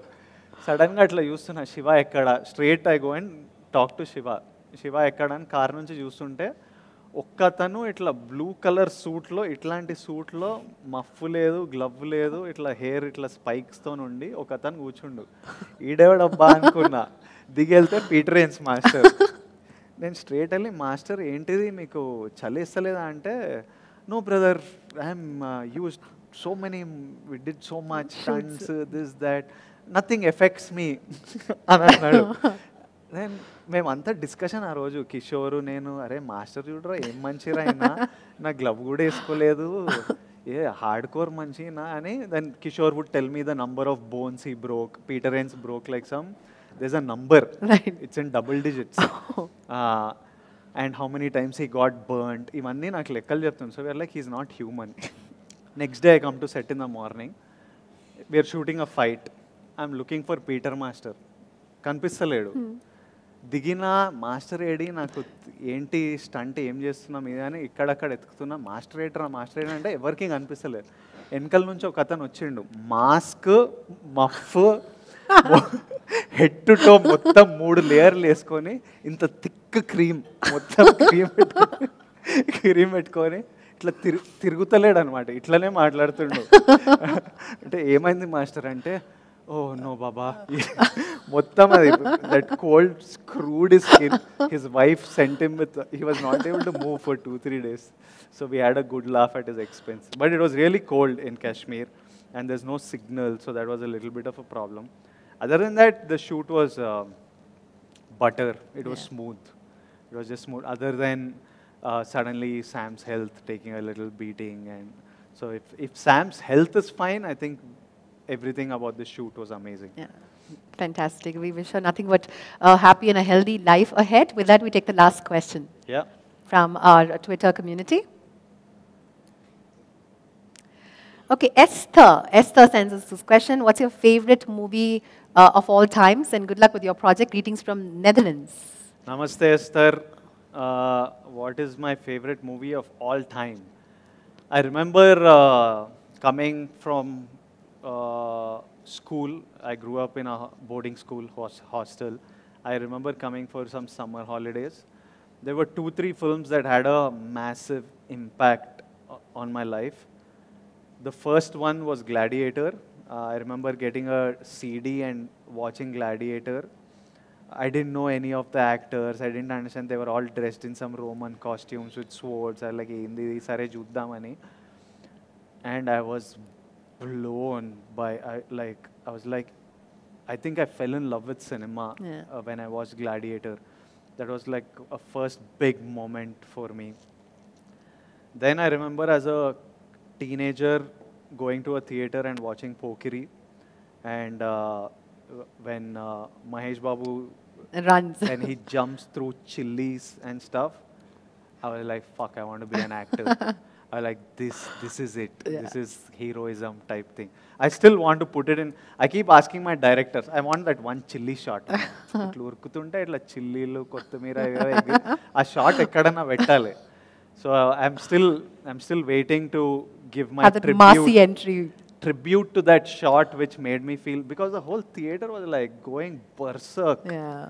సడన్గా అట్లా చూస్తున్నా, శివ ఎక్కడ, straight I go and talk to Shiva ఎక్కడ అని కార్ నుంచి చూస్తుంటే ఒక్కతను ఇట్లా బ్లూ కలర్ సూట్లో, ఇట్లాంటి సూట్లో మఫ్ లేదు, గ్లవ్ లేదు, ఇట్లా హెయిర్ ఇట్లా స్పైక్స్తో ఉండి ఒకతను కూర్చుండు. ఈడేవాడబ్బా అనుకున్నా. దిగెళ్తే పీటర్ హెన్స్ మాస్టర్. నేను స్ట్రేట్ వెళ్ళి, మాస్టర్ ఏంటిది మీకు చలిస్తలేదా అంటే, no brother, I'm used so many, we did so much stunts, this that, nothing effects me అని అన్నాడు. దెన్ మేమంతా డిస్కషన్ ఆ రోజు, కిషోరు నేను, అరే మాస్టర్ చూడరా ఏం మంచిరా అయినా, నా గ్లవ్ కూడా వేసుకోలేదు, ఏ హార్డ్ కోర్ మంచినా అని. Then Kishore would tell me the number of bones he broke. Peter Hein's broke like some, there's a number, right? It's in double digits. And how many times he got burnt, ivanni నాకు లెక్కలు చెప్తాను. So we are like, he's not human. Next day I come to set in the morning, we are shooting a fight. I'm looking for Peter master, కనిపిస్తలేడు. దిగిన master AD, నాకు ఏంటి stunt ఏం చేస్తున్నాం ఇది అని ఇక్కడక్కడ ఎత్తుకుతున్నా. మాస్టర్ ఏటరా అంటే ఎవరికి కనిపిస్తలేదు. వెనకల నుంచి ఒక అతను వచ్చిండు, మాస్క్, మఫ్, హెడ్ టు టో మొత్తం 3 లేయర్లు వేసుకొని, ఇంత థిక్ క్రీమ్, మొత్తం క్రీమ్ పెట్టుకొని ఇట్లా తిరుగుతలేడు అనమాట. ఇట్లనే మాట్లాడుతుండు. అంటే ఏమైంది మాస్టర్ అంటే, ఓ నో బాబా, మొత్తం అది that cold screwed his skin. His wife sent him with, he was not able to move for 2-3 days. So we had a good laugh at his expense. But it was really cold in Kashmir and there's no signal, so that was a little bit of a problem. Other than that, the shoot was butter. It was smooth. It was just smooth. Other than suddenly Sam's health taking a little beating. And so if Sam's health is fine, I think everything about the shoot was amazing. Yeah. Fantastic. We wish her nothing but a happy and a healthy life ahead. With that, we take the last question from our Twitter community. Okay, Esther. Esther sends us this question. What's your favorite movie of all times? And good luck with your project. Greetings from Netherlands. Namaste, Esther. What is my favorite movie of all time? I remember coming from school. I grew up in a boarding school hostel. I remember coming for some summer holidays. There were 2-3 films that had a massive impact on my life. The first one was Gladiator. I remember getting a CD and watching Gladiator. I didn't know any of the actors. I didn't understand. They were all dressed in some Roman costumes with swords. I was like, sare juddamani. And I was blown by, I was like, I think I fell in love with cinema when I watched Gladiator. That was like a first big moment for me. Then I remember as a teenager going to a theater and watching Pokiri, and when Mahesh Babu runs and he jumps through chilies and stuff, I was like, fuck, I want to be an actor. I was like, this is it. This is heroism type thing. I still want to put it in. I keep asking my directors, I want that one chilli shot. Itla chillilu kottamira a shot ekkadana vettale. So I'm still waiting to give my tribute to that shot, which made me feel, because the whole theater was like going berserk. Yeah.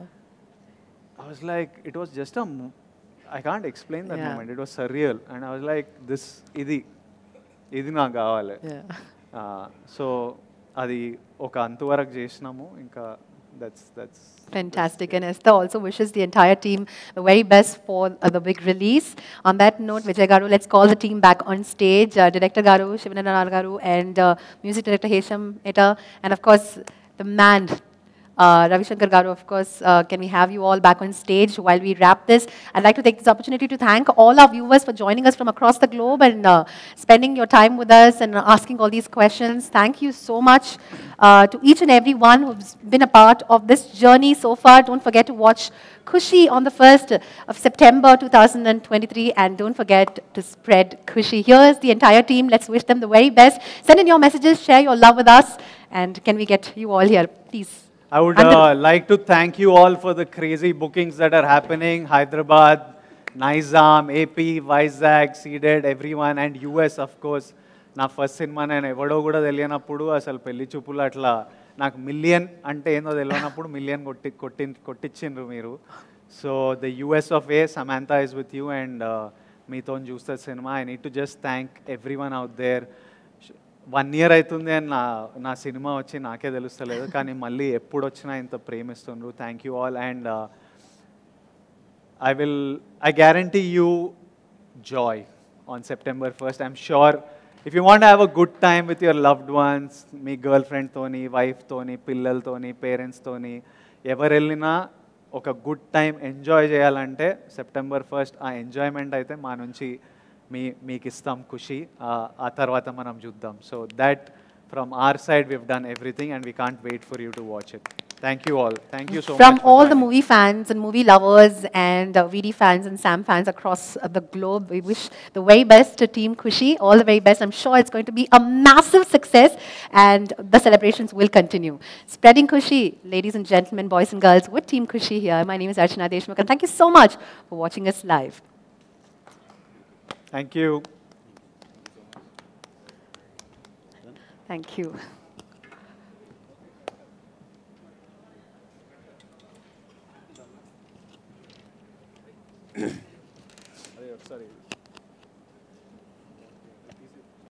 I was like, it was just I can't explain that moment. It was surreal, and I was like, idi na kavale. So adi oka antu varaku chesinamu inka that's fantastic. And Esther also wishes the entire team the very best for the big release. On that note, Vijay Garu, let's call the team back on stage. Director Garu, Shivananda Garu, and music director Hesham Etta, and of course the man, Ravi Shankar Garu, of course. Can we have you all back on stage while we wrap this? I'd like to take this opportunity to thank all our viewers for joining us from across the globe and spending your time with us and asking all these questions. Thank you so much to each and every one who's been a part of this journey so far. Don't forget to watch Khushi on the 1st of September 2023, and don't forget to spread Khushi. Here's the entire team. Let's wish them the very best. Send in your messages, share your love with us, and can we get you all here, please? I would like to thank you all for the crazy bookings that are happening. Hyderabad, Nizam, AP, Vizag, Seeded, everyone, and US, of course. Na first cinema నేను ఎవడో కూడా తెలియనప్పుడు అసలు పెళ్లి చూపులు అట్లా నాకు million అంటే ఏందో తెలియనప్పుడు మిలియన్ కొట్టించిండ్రు మీరు. So the US of A, Samantha is with you, and మీతో చూస్తే cinema. I need to just thank everyone out there. 1 year అవుతుంది అని నా సినిమా వచ్చి నాకే తెలుస్తలేదు, కానీ మళ్ళీ ఎప్పుడు వచ్చినా ఇంత ప్రేమిస్తుండ్రు. Thank you all, and I guarantee you joy on September 1st. I'm sure if you want to have a good time with your loved ones, me girlfriend తోని, వైఫ్ తోని, పిల్లలతోని, పేరెంట్స్ తోని ఎవరు వెళ్ళినా ఒక గుడ్ టైం ఎంజాయ్ చేయాలంటే September 1st ఆ enjoyment అయితే మా నుంచి మీకు ఇస్తాం ఖుషి. ఆ తర్వాత మనం చూద్దాం. So that from our side we've done everything, and we can't wait for you to watch it. Thank you all. Thank you so much. From all the movie fans and movie lovers and VD fans and Sam fans across the globe, we wish the very best to Team Khushi. All the very best. I'm sure it's going to be a massive success, and the celebrations will continue. Spreading Khushi, ladies and gentlemen, boys and girls, with Team Khushi here. My name is Archana Deshmukh, and thank you so much for watching us live. Thank you. Thank you. Sorry.